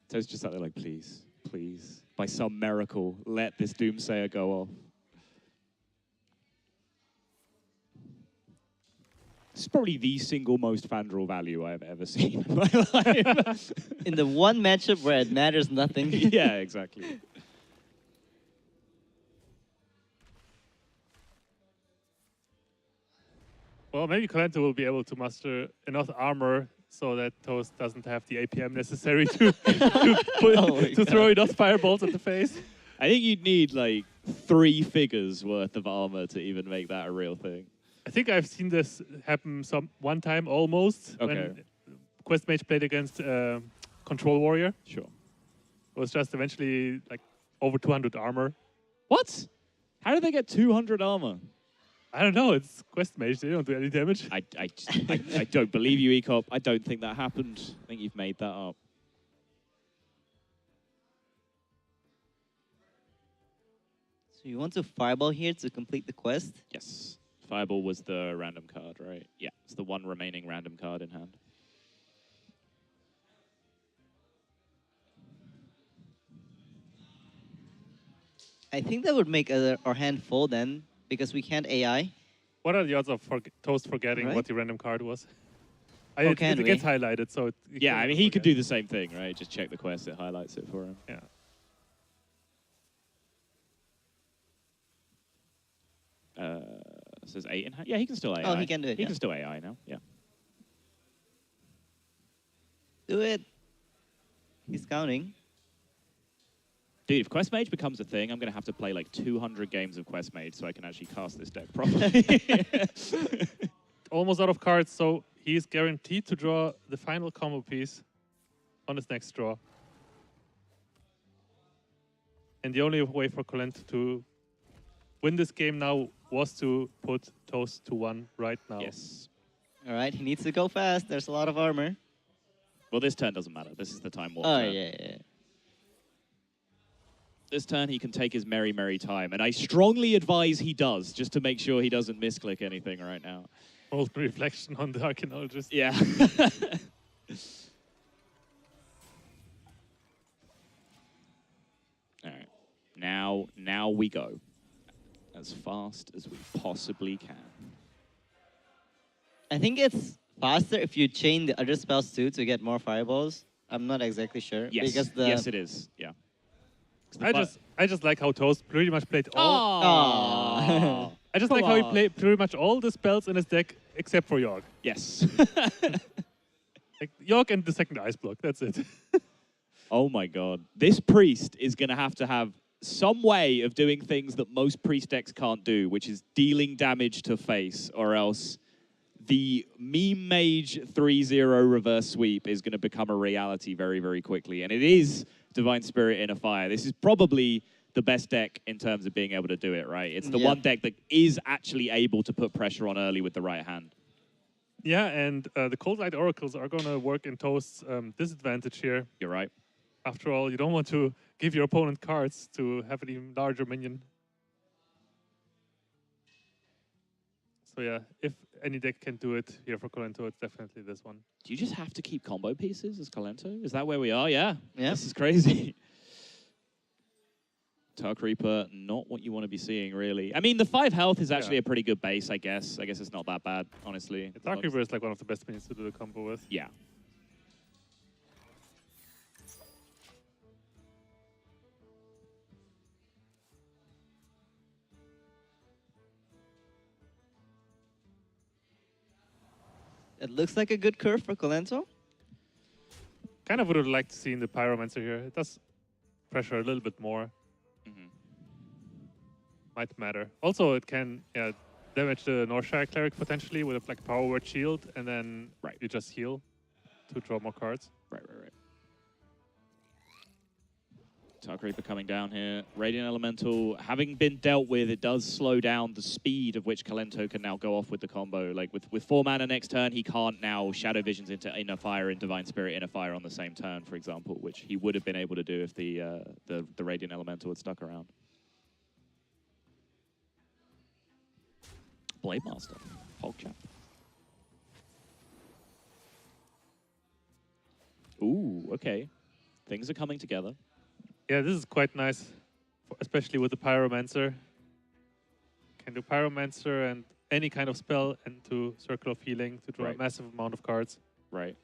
Toast just sat there like, please, please, by some miracle, let this Doomsayer go off. This is probably the single most Fandral value I've ever seen in my life. In the one matchup where it matters nothing. Yeah, exactly. Well, maybe Kolento will be able to muster enough armor so that Toast doesn't have the APM necessary to to throw enough fireballs at the face. I think you'd need like 3 figures worth of armor to even make that a real thing. I think I've seen this happen one time almost Okay. when Quest Mage played against Control Warrior. Sure. It was just eventually like over 200 armor. What? How did they get 200 armor? I don't know. It's Quest Mage. They don't do any damage. I don't believe you, Ecop. I don't think that happened. I think you've made that up. So you want to Fireball here to complete the quest? Yes. Fireball was the random card, right? Yeah, it's the one remaining random card in hand. I think that would make our hand full then, because we can't AI. What are the odds of Toast forgetting Right. what the random card was? Oh, It can gets we? highlighted, so Yeah, I mean, he could do the same thing, right? Just check the quest, it highlights it for him. Yeah. Says 8 in hand. Yeah, he can still AI. Oh, he can do it, He yeah. can still AI now, yeah. Do it. He's counting. Dude, if Quest Mage becomes a thing, I'm going to have to play like 200 games of Quest Mage so I can actually cast this deck properly. Almost out of cards, so he's guaranteed to draw the final combo piece on his next draw. And the only way for Kolento to win this game now was to put Toast to 1 right now. Yes. All right, he needs to go fast. There's a lot of armor. Well, this turn doesn't matter. This is the time warp Oh, turn. yeah. This turn he can take his merry, merry time. And I strongly advise he does, just to make sure he doesn't misclick anything right now. Old reflection on the Archaeologist. Yeah. All right. Now we go. As fast as we possibly can. I think it's faster if you chain the other spells too to get more fireballs. I'm not exactly sure. Yes. Because the Yes, it is. Yeah. I just like how Toast pretty much played all. Aw. I just Come like how he on. played pretty much all the spells in his deck except for York. Yes. Like York and the second ice block. That's it. Oh my god. This priest is going to have some way of doing things that most priest decks can't do, which is dealing damage to face, or else the meme mage 3-0 reverse sweep is going to become a reality very, very quickly. And it is Divine Spirit in a Fire. This is probably the best deck in terms of being able to do it, right? It's the one deck that is actually able to put pressure on early with the right hand. Yeah, and the Cold Light Oracles are going to work in Toast's disadvantage here. You're right. After all, you don't want to give your opponent cards to have an even larger minion. So yeah, if any deck can do it here for Kolento, it's definitely this one. Do you just have to keep combo pieces as Kolento? Is that where we are? Yeah. Yeah. This is crazy. Dark Reaper, not what you want to be seeing, really. I mean, the 5 health is actually a pretty good base, I guess. I guess it's not that bad, honestly. Dark Reaper is like one of the best minions to do the combo with. Yeah. It looks like a good curve for Kolento. Kind of would have liked to see in the Pyromancer here. It does pressure a little bit more. Might matter. Also, it can damage the Northshire Cleric potentially with like Power Word Shield, and then you just heal to draw more cards. Right. Dark Reaper coming down here. Radiant Elemental, having been dealt with, it does slow down the speed of which Kolento can now go off with the combo. Like with 4 mana next turn, he can't now Shadow Visions into Inner Fire and Divine Spirit Inner Fire on the same turn, for example, which he would have been able to do if the Radiant Elemental had stuck around. Blade Master, Hogchap. Ooh, okay. Things are coming together. Yeah, this is quite nice, especially with the Pyromancer. Can do Pyromancer and any kind of spell into Circle of Healing to draw a massive amount of cards. Right.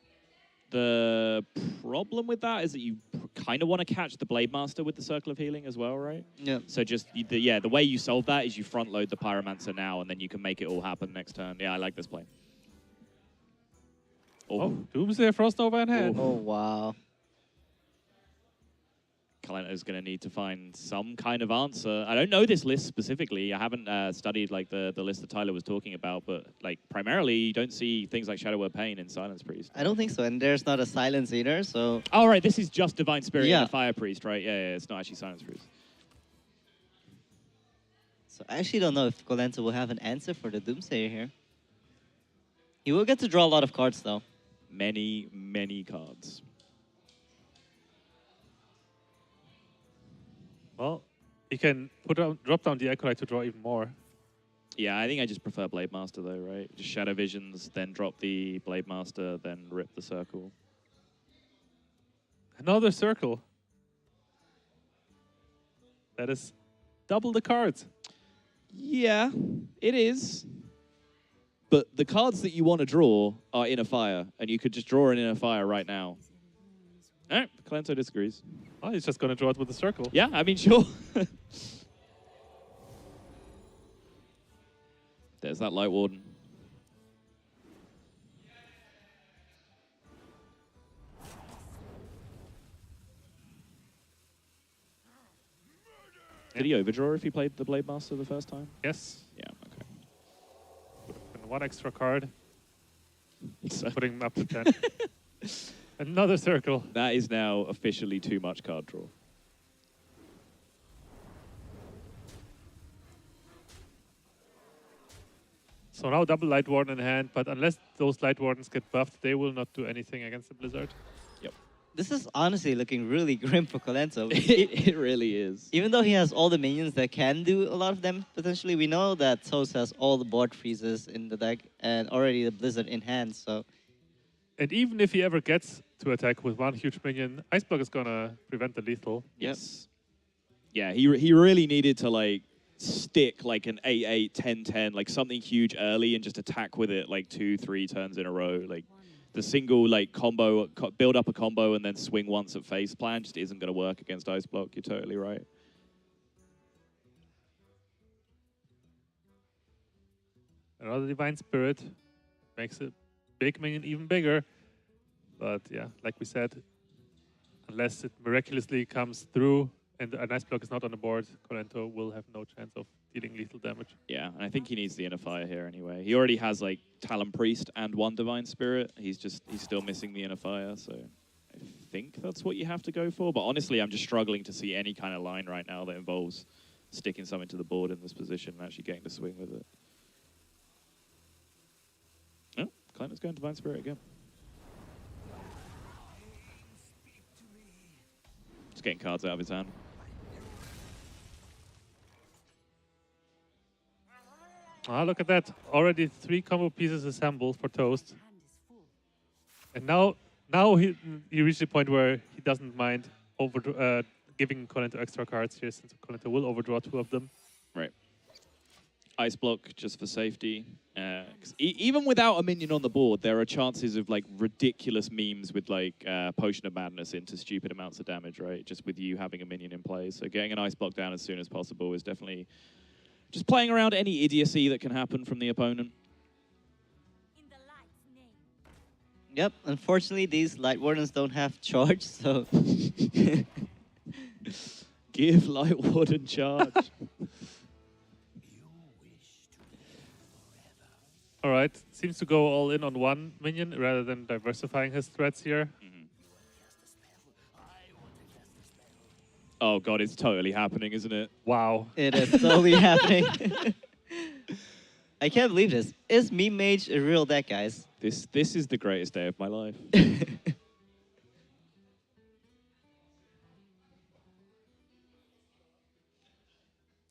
The problem with that is that you kind of want to catch the Blade Master with the Circle of Healing as well, right? Yeah. So just, the way you solve that is you front load the Pyromancer now, and then you can make it all happen next turn. Yeah, I like this play. Oh, Doomsday Frost over in hand. Oh, wow. Kalento's going to need to find some kind of answer. I don't know this list specifically. I haven't studied like the list that Tyler was talking about, but like primarily you don't see things like Shadow Word Pain in Silence Priest. I don't think so, and there's not a silence either, so... Oh, right, this is just Divine Spirit Yeah. and a Fire Priest, right? Yeah, it's not actually Silence Priest. So I actually don't know if Kolento will have an answer for the Doomsayer here. He will get to draw a lot of cards, though. Many, many cards. Well, he can drop down the Acolyte to draw even more. Yeah, I think I just prefer Blade Master though, right? Just Shadow Visions, then drop the Blade Master, then rip the circle. Another circle. That is double the cards. Yeah, it is. But the cards that you want to draw are Inner Fire, and you could just draw an Inner Fire right now. All right, Kolento disagrees. Oh, he's just going to draw it with the circle. Yeah, I mean, sure. There's that Light Warden. Did he overdraw if he played the Blade Master the first time? Yes. Yeah, okay. And 1 extra card, So putting him up to 10. Another circle. that is now officially too much card draw. So now double Light Warden in hand, but unless those Light Wardens get buffed, they will not do anything against the Blizzard. This is honestly looking really grim for Kolento. It really is. Even though he has all the minions that can do a lot of damage, potentially, we know that Toast has all the board freezes in the deck and already the Blizzard in hand, so... And even if he ever gets to attack with one huge minion, Ice Block is gonna prevent the lethal. Yes. Yeah, he really needed to like stick like an 8-8, 10-10, like something huge early and just attack with it like 2-3 turns in a row. Like the single like combo, build up a combo and then swing once at face plan just isn't going to work against Ice Block. You're totally right. Another Divine Spirit makes a big minion even bigger. But yeah, like we said, unless it miraculously comes through and an Ice Block is not on the board, Kolento will have no chance of dealing lethal damage. Yeah, and I think he needs the Inner Fire here anyway. He already has like Talon Priest and one Divine Spirit. He's still missing the Inner Fire, so I think that's what you have to go for. But honestly, I'm just struggling to see any kind of line right now that involves sticking something to the board in this position and actually getting to swing with it. Oh, Colento's going Divine Spirit again. Just getting cards out of his hand. Ah, look at that. Already 3 combo pieces assembled for Toast. And now he reached the point where he doesn't mind giving Kolento extra cards here, since Kolento will overdraw 2 of them. Right. Ice Block just for safety. 'Cause even without a minion on the board, there are chances of like ridiculous memes with like Potion of Madness into stupid amounts of damage, right? Just with you having a minion in play. So getting an Ice Block down as soon as possible is definitely just playing around any idiocy that can happen from the opponent. Yep, unfortunately, these Light Wardens don't have charge, so... Give Light Warden charge. All right, seems to go all in on one minion rather than diversifying his threats here. Oh god, it's totally happening, isn't it? Wow. It is totally happening. I can't believe this. Is Meme Mage a real deck, guys? This is the greatest day of my life.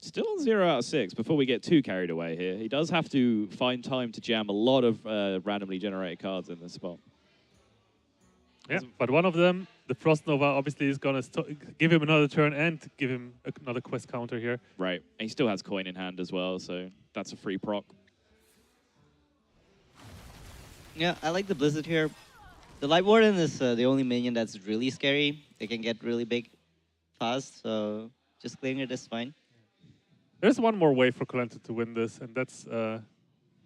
Still on 0 out of 6 before we get too carried away here. He does have to find time to jam a lot of randomly generated cards in this spot. Yeah, but one of them, the Frost Nova, obviously is going to give him another turn and give him another quest counter here. Right, and he still has coin in hand as well, so that's a free proc. Yeah, I like the Blizzard here. The Light Warden is the only minion that's really scary. They can get really big fast, so just clearing it is fine. There's one more way for Kolento to win this, and that's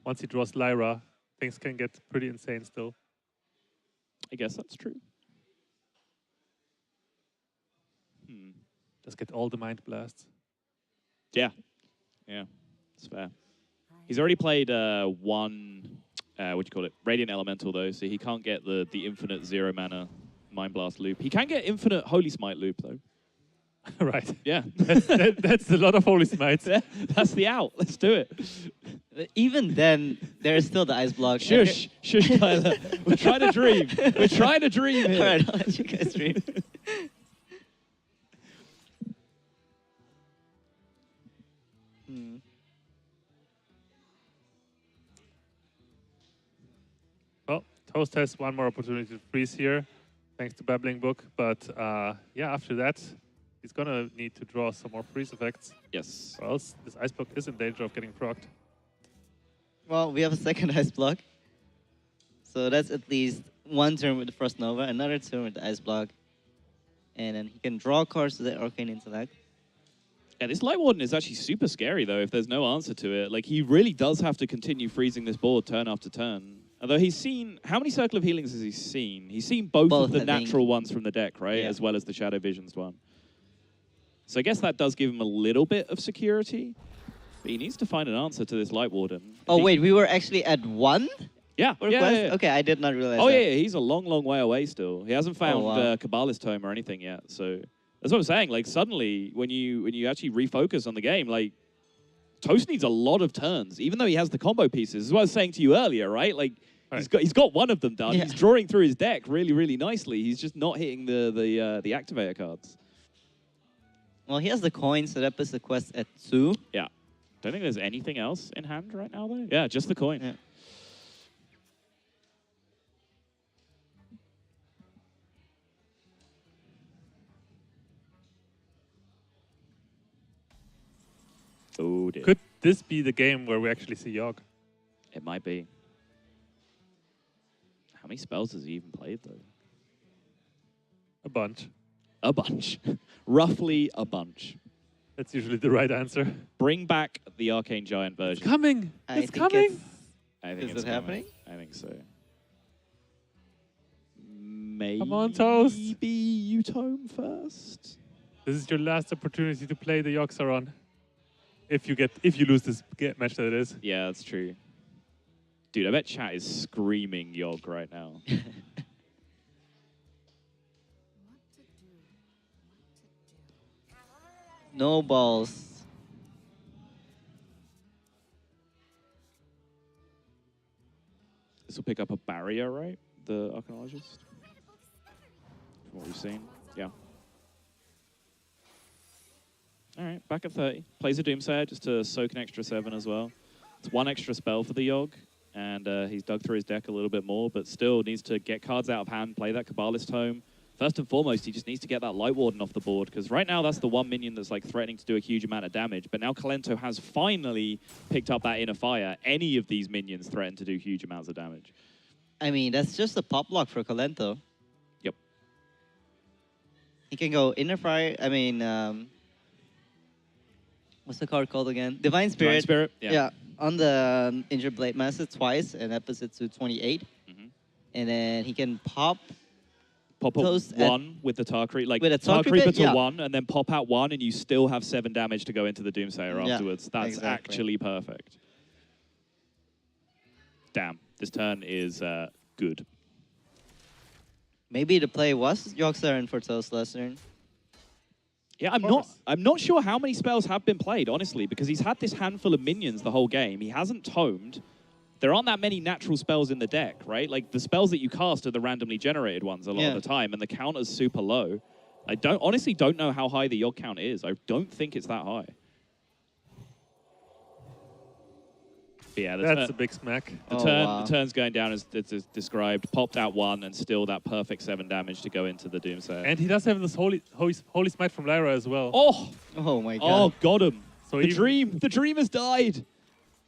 once he draws Lyra, things can get pretty insane still. I guess that's true. Just get all the Mind Blasts. Yeah. Yeah, it's fair. He's already played one, Radiant Elemental, though, so he can't get the infinite 0 mana Mind Blast loop. He can get infinite Holy Smite loop, though. Right. Yeah. That's a lot of Holy Smites. That's the out. Let's do it. Even then, there is still the Ice Block. Shush, Kyler. We're trying to dream. We're trying to dream here. All right, I'll let you guys dream. Well, Toast has one more opportunity to freeze here, thanks to Babbling Book. But yeah, after that, he's going to need to draw some more freeze effects. Yes. Or else this Ice Block is in danger of getting procced. Well, we have a second Ice Block. So that's at least one turn with the Frost Nova, another turn with the Ice Block. And then he can draw cards to the Arcane Intellect. Yeah, this Light Warden is actually super scary, though, if there's no answer to it. Like, he really does have to continue freezing this board turn after turn. Although he's seen... How many Circle of Healings has he seen? He's seen both of the natural ones from the deck, right? Yeah. As well as the Shadow Visions one. So I guess that does give him a little bit of security. But he needs to find an answer to this Light Warden. Oh, wait, we were actually at 1? Yeah, Yeah. Okay, I did not realize Oh, that. yeah, he's a long, long way away still. He hasn't found Kabbalist Tome or anything yet. So that's what I'm saying. Like, suddenly, when you actually refocus on the game, like, Toast needs a lot of turns, even though he has the combo pieces. This is what I was saying to you earlier, right? Like, he's got one of them done. Yeah. He's drawing through his deck really, really nicely. He's just not hitting the activator cards. Well, he has the coin, so that puts the quest at 2. Yeah. Don't think there's anything else in hand right now, though. Yeah, just the coin. Yeah. Oh, dear. Could this be the game where we actually see Yogg? It might be. How many spells has he even played, though? A bunch. A bunch. Roughly a bunch. That's usually the right answer. Bring back the Arcane Giant version. It's coming. I It's think coming. I think Is it's it happening? I think so. Maybe Come on, Toast. you tome first. This is your last opportunity to play the Yogg Saron. If you lose this match that it is. Yeah, that's true. Dude, I bet chat is screaming Yogg right now. No balls. This will pick up a barrier, right? The Archaeologist? From what we've seen. Yeah. All right, back at 30. Plays a Doomsayer just to soak an extra 7 as well. It's 1 extra spell for the Yogg, and he's dug through his deck a little bit more, but still needs to get cards out of hand, play that Kabbalist Tome. First and foremost, he just needs to get that Light Warden off the board, because right now that's the one minion that's like threatening to do a huge amount of damage, but now Kolento has finally picked up that Inner Fire. Any of these minions threaten to do huge amounts of damage. I mean, that's just a pop block for Kolento. Yep. He can go Inner Fire. I mean, what's the card called again? Divine Spirit. Divine Spirit, yeah. On the Injured Blade Master twice, and that puts it to 28. And then he can pop Pop up Toast 1 with the Tar Creeper, like with a Tar Tar Creeper Creeper, to yeah. 1, and then pop out 1, and you still have 7 damage to go into the Doomsayer Yeah, afterwards. That's exactly. actually perfect. Damn, this turn is good. Maybe the play was Yogg Saron for Toast last turn. Yeah, Of course. I'm not sure how many spells have been played, honestly, because he's had this handful of minions the whole game. He hasn't tomed. There aren't that many natural spells in the deck, right? Like, the spells that you cast are the randomly generated ones a lot of the time, and the counter's super low. I honestly don't know how high the Yogg count is. I don't think it's that high. But yeah, That's a big smack. the turn's going down as described. Popped out 1, and still that perfect 7 damage to go into the Doomsayer. And he does have this holy smite from Lyra as well. Oh my god. Oh, got him. So The dream has died.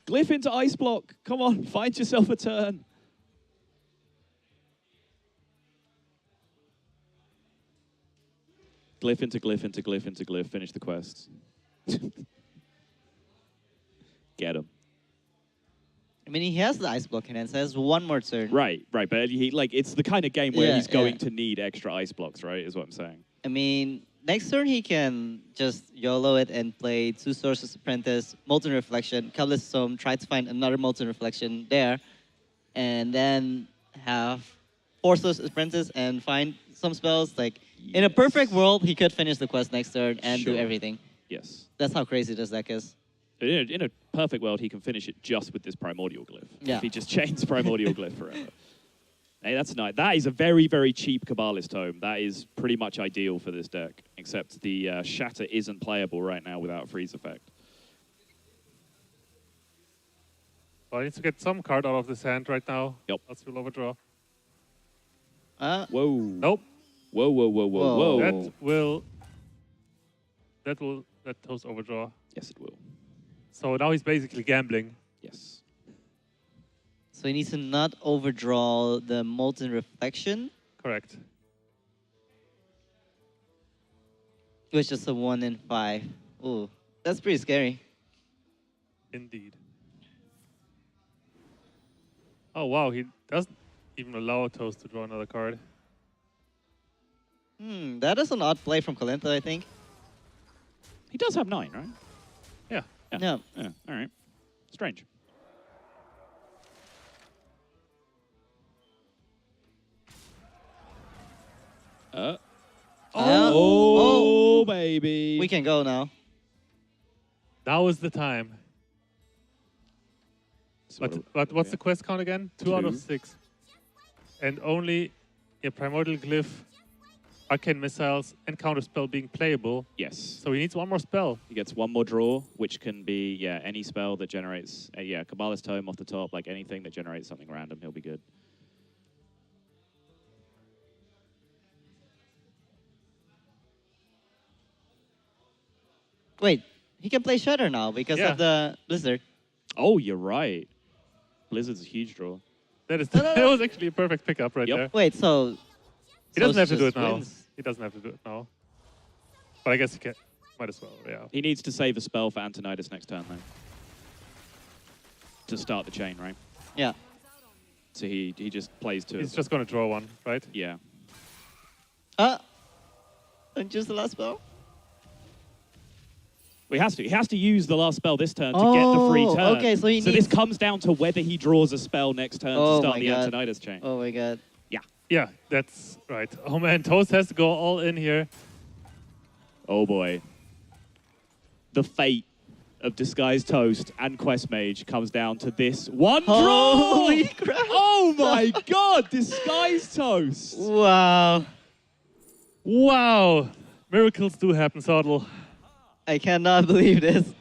Glyph into Ice Block. Come on, find yourself a turn. Glyph into Glyph into Glyph into Glyph. Finish the quest. Get him. I mean, he has the Ice Block in hand, so he has 1 more turn. Right. But it's the kind of game where Yeah, he's going yeah. to need extra Ice Blocks, right? Is what I'm saying. I mean, next turn he can just YOLO it and play 2 Sorcerer's Apprentice, Molten Reflection, Kabbalist Tome, try to find another Molten Reflection there, and then have 4 Sorcerer's Apprentice and find some spells. Like, in a perfect world, he could finish the quest next turn and do Sure. everything. Yes. That's how crazy this deck is. In a perfect world, he can finish it just with this Primordial Glyph. Yeah. If he just chains Primordial Glyph forever. Hey, that's nice. That is a very, very cheap Kabbalist Tome. That is pretty much ideal for this deck, except the Shatter isn't playable right now without Freeze Effect. Well, I need to get some card out of this hand right now. Yep. Else we'll overdraw. Whoa. Nope. Whoa, whoa, whoa, whoa, Whoa. whoa. That will let Toast overdraw. Yes, it will. So now he's basically gambling. Yes. So he needs to not overdraw the Molten Reflection, Correct. which is a 1 in 5. Ooh, that's pretty scary. Indeed. Oh, wow. He doesn't even allow Toast to draw another card. That is an odd play from Kolento, I think. He does have 9, right? Yeah. Yeah. Yeah, all right. Strange. Oh, baby. we can go now. Now is the time. So But what's the quest count again? 2 out of Two. 6. And only a Primordial Glyph, Arcane Missiles, and Counterspell being playable. Yes. So he needs one more spell. He gets one more draw, which can be, any spell that generates, Kabbalah's Tome off the top, like anything that generates something random, he'll be good. Wait, he can play Shudder now because Yeah. of the Blizzard. Oh, you're right. Blizzard's a huge draw. That is No, no, that no. was actually a perfect pickup right Yep. there. Wait, so He doesn't have to do just it now. wins. He doesn't have to do it now. But I guess he can. Might as well, yeah. He needs to save a spell for Antonidas next turn, though. To start the chain, right? Yeah. So he just plays to He's it. just going to draw one, right? Yeah. And just the last spell? Well, he has to use the last spell this turn to get the free Oh, turn. okay, so he this needs- comes down to whether he draws a spell next turn to Oh start my the God. Antonidas chain. Oh my god. Yeah, that's right. Oh man, Toast has to go all in here. Oh boy. The fate of Disguised Toast and Quest Mage comes down to this one draw! Holy crap! Oh my god, Disguised Toast! Wow. Wow! Miracles do happen, Sodal. I cannot believe this.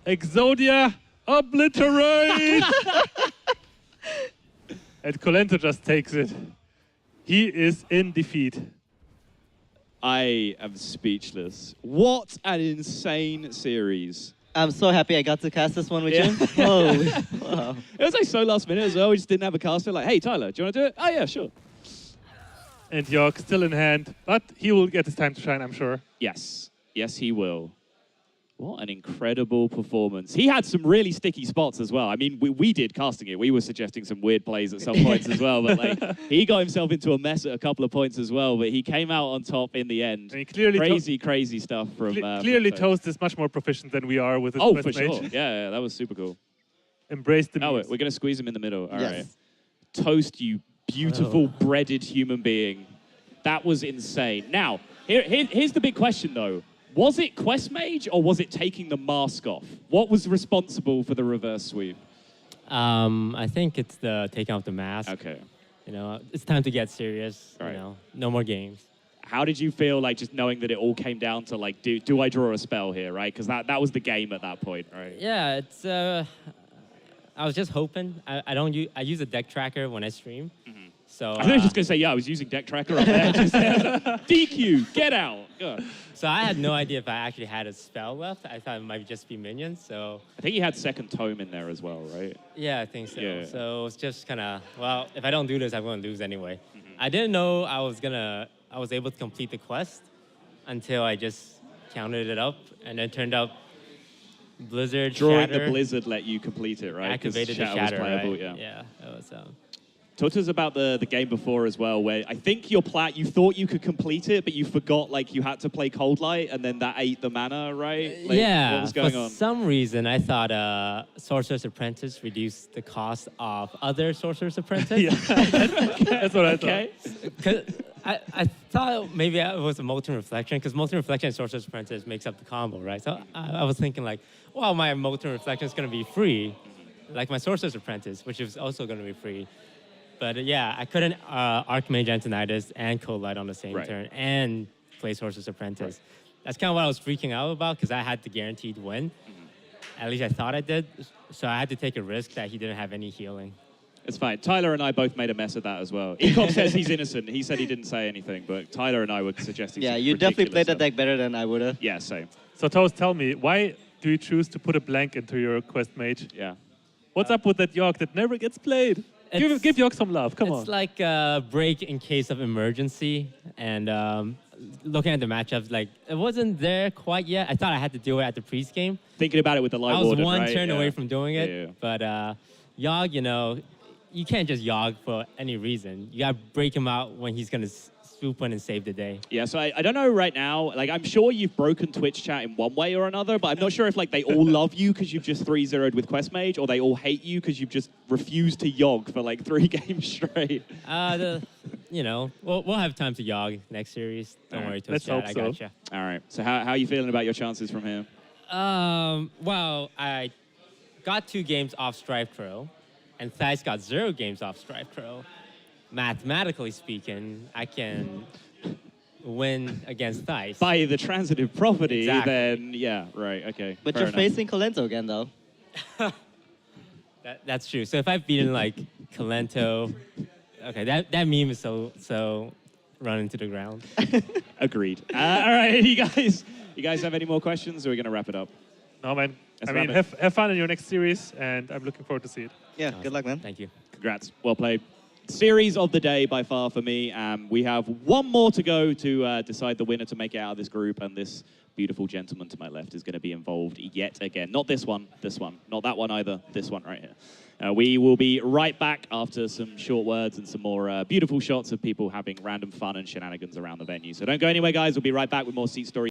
Exodia obliterate! And Kolento just takes it. He is in defeat. I am speechless. What an insane series. I'm so happy I got to cast this one with Yeah. you. Holy. Wow. It was like so last minute as well. We just didn't have a caster. Like, hey, Tyler, do you want to do it? Oh, yeah, sure. And York still in hand, but he will get his time to shine, I'm sure. Yes. Yes, he will. What an incredible performance. He had some really sticky spots as well. I mean, we did casting it. We were suggesting some weird plays at some points as well. But like, he got himself into a mess at a couple of points as well. But he came out on top in the end. And he clearly Crazy stuff from... clearly from Toast is much more proficient than we are with his Oh, Quest for Mage. sure. Yeah, that was super cool. Embrace the Oh, memes. we're going to squeeze him in the middle. All right. Yes. Toast, you beautiful, breaded human being. That was insane. Now, here's the big question, though. Was it Quest Mage or was it taking the mask off? What was responsible for the reverse sweep? I think it's the taking off the mask. Okay. You know, it's time to get serious. Right. You know, no more games. How did you feel like just knowing that it all came down to like, do I draw a spell here, right? Because that was the game at that point, right? Yeah, it's. I was just hoping. I use a deck tracker when I stream. So I was just going to say, yeah, I was using Deck Tracker up there. Just, DQ, get out. God. so I had no idea if I actually had a spell left. I thought it might just be minions. So I think he had Second Tome in there as well, right? yeah, I think so. Yeah. So it's just kind of, well, if I don't do this, I'm going to lose anyway. I didn't know I was able to complete the quest until I just counted it up, and it turned out Blizzard Drawing Shatter the Blizzard let you complete it, right? 'Cause activated the was Shatter, playable, right? yeah. Yeah, it was. Talk to us about the game before as well, where I think you thought you could complete it, but you forgot like you had to play Cold Light, and then that ate the mana, right? Like, yeah, what was going for on? some reason, I thought Sorcerer's Apprentice reduced the cost of other Sorcerer's Apprentice. Yeah, that's what I thought. Okay. 'Cause I thought maybe it was a Molten Reflection, because Molten Reflection and Sorcerer's Apprentice makes up the combo, right? So I was thinking like, well, my Molten Reflection is going to be free, like my Sorcerer's Apprentice, which is also going to be free. But yeah, I couldn't Archmage Antonidas and Cold Light on the same Right. turn and play Sorcerer's Apprentice. That's kind of what I was freaking out about, because I had the guaranteed win. At least I thought I did. So I had to take a risk that he didn't have any healing. It's fine. Tyler and I both made a mess of that as well. Ecom says he's innocent. He said he didn't say anything, but Tyler and I were suggesting Yeah, some you definitely ridiculous played the stuff. deck better than I would have. Yeah, same. So Toast, tell me, why do you choose to put a blank into your Quest Mage? Yeah. What's up with that York that never gets played? Give York some love, come on. It's like a break in case of emergency. And looking at the matchups, like, it wasn't there quite yet. I thought I had to do it at the pre-game. Thinking about it with the Light I was Warden, one right? turn Yeah. away from doing it. Yeah. But Yogg, you know, you can't just Yogg for any reason. You got to break him out when he's going to swoop in and save the day. Yeah, so I don't know right now. Like, I'm sure you've broken Twitch chat in one way or another, but I'm not sure if like they all love you because you've just 3-0'd with Quest Mage, or they all hate you because you've just refused to Yogg for like 3 games straight. You know, we'll have time to Yogg next series. Don't All worry, right, Toast let's Chat, hope I so. gotcha. All right. So how are you feeling about your chances from here? Well, got 2 games off Strife Crow, and Thijs got 0 games off Strife Crow, mathematically speaking, I can win against Thijs. By the transitive property, Exactly. then yeah, right, okay. But fair you're enough. facing Kolento again, though. That's true. So if I've beaten like Kolento, okay, that meme is so run into the ground. Agreed. All right, you guys have any more questions, or are we gonna wrap it up? No, man. Let's I mean, wrap have fun in your next series, and I'm looking forward to see it. Yeah, good luck, man. Thank you. Congrats. Well played. Series of the day by far for me. We have one more to go to decide the winner to make it out of this group, and this beautiful gentleman to my left is going to be involved yet again. Not this one, this one. Not that one either, this one right here. We will be right back after some short words and some more beautiful shots of people having random fun and shenanigans around the venue. So don't go anywhere, guys. We'll be right back with more SeatStory.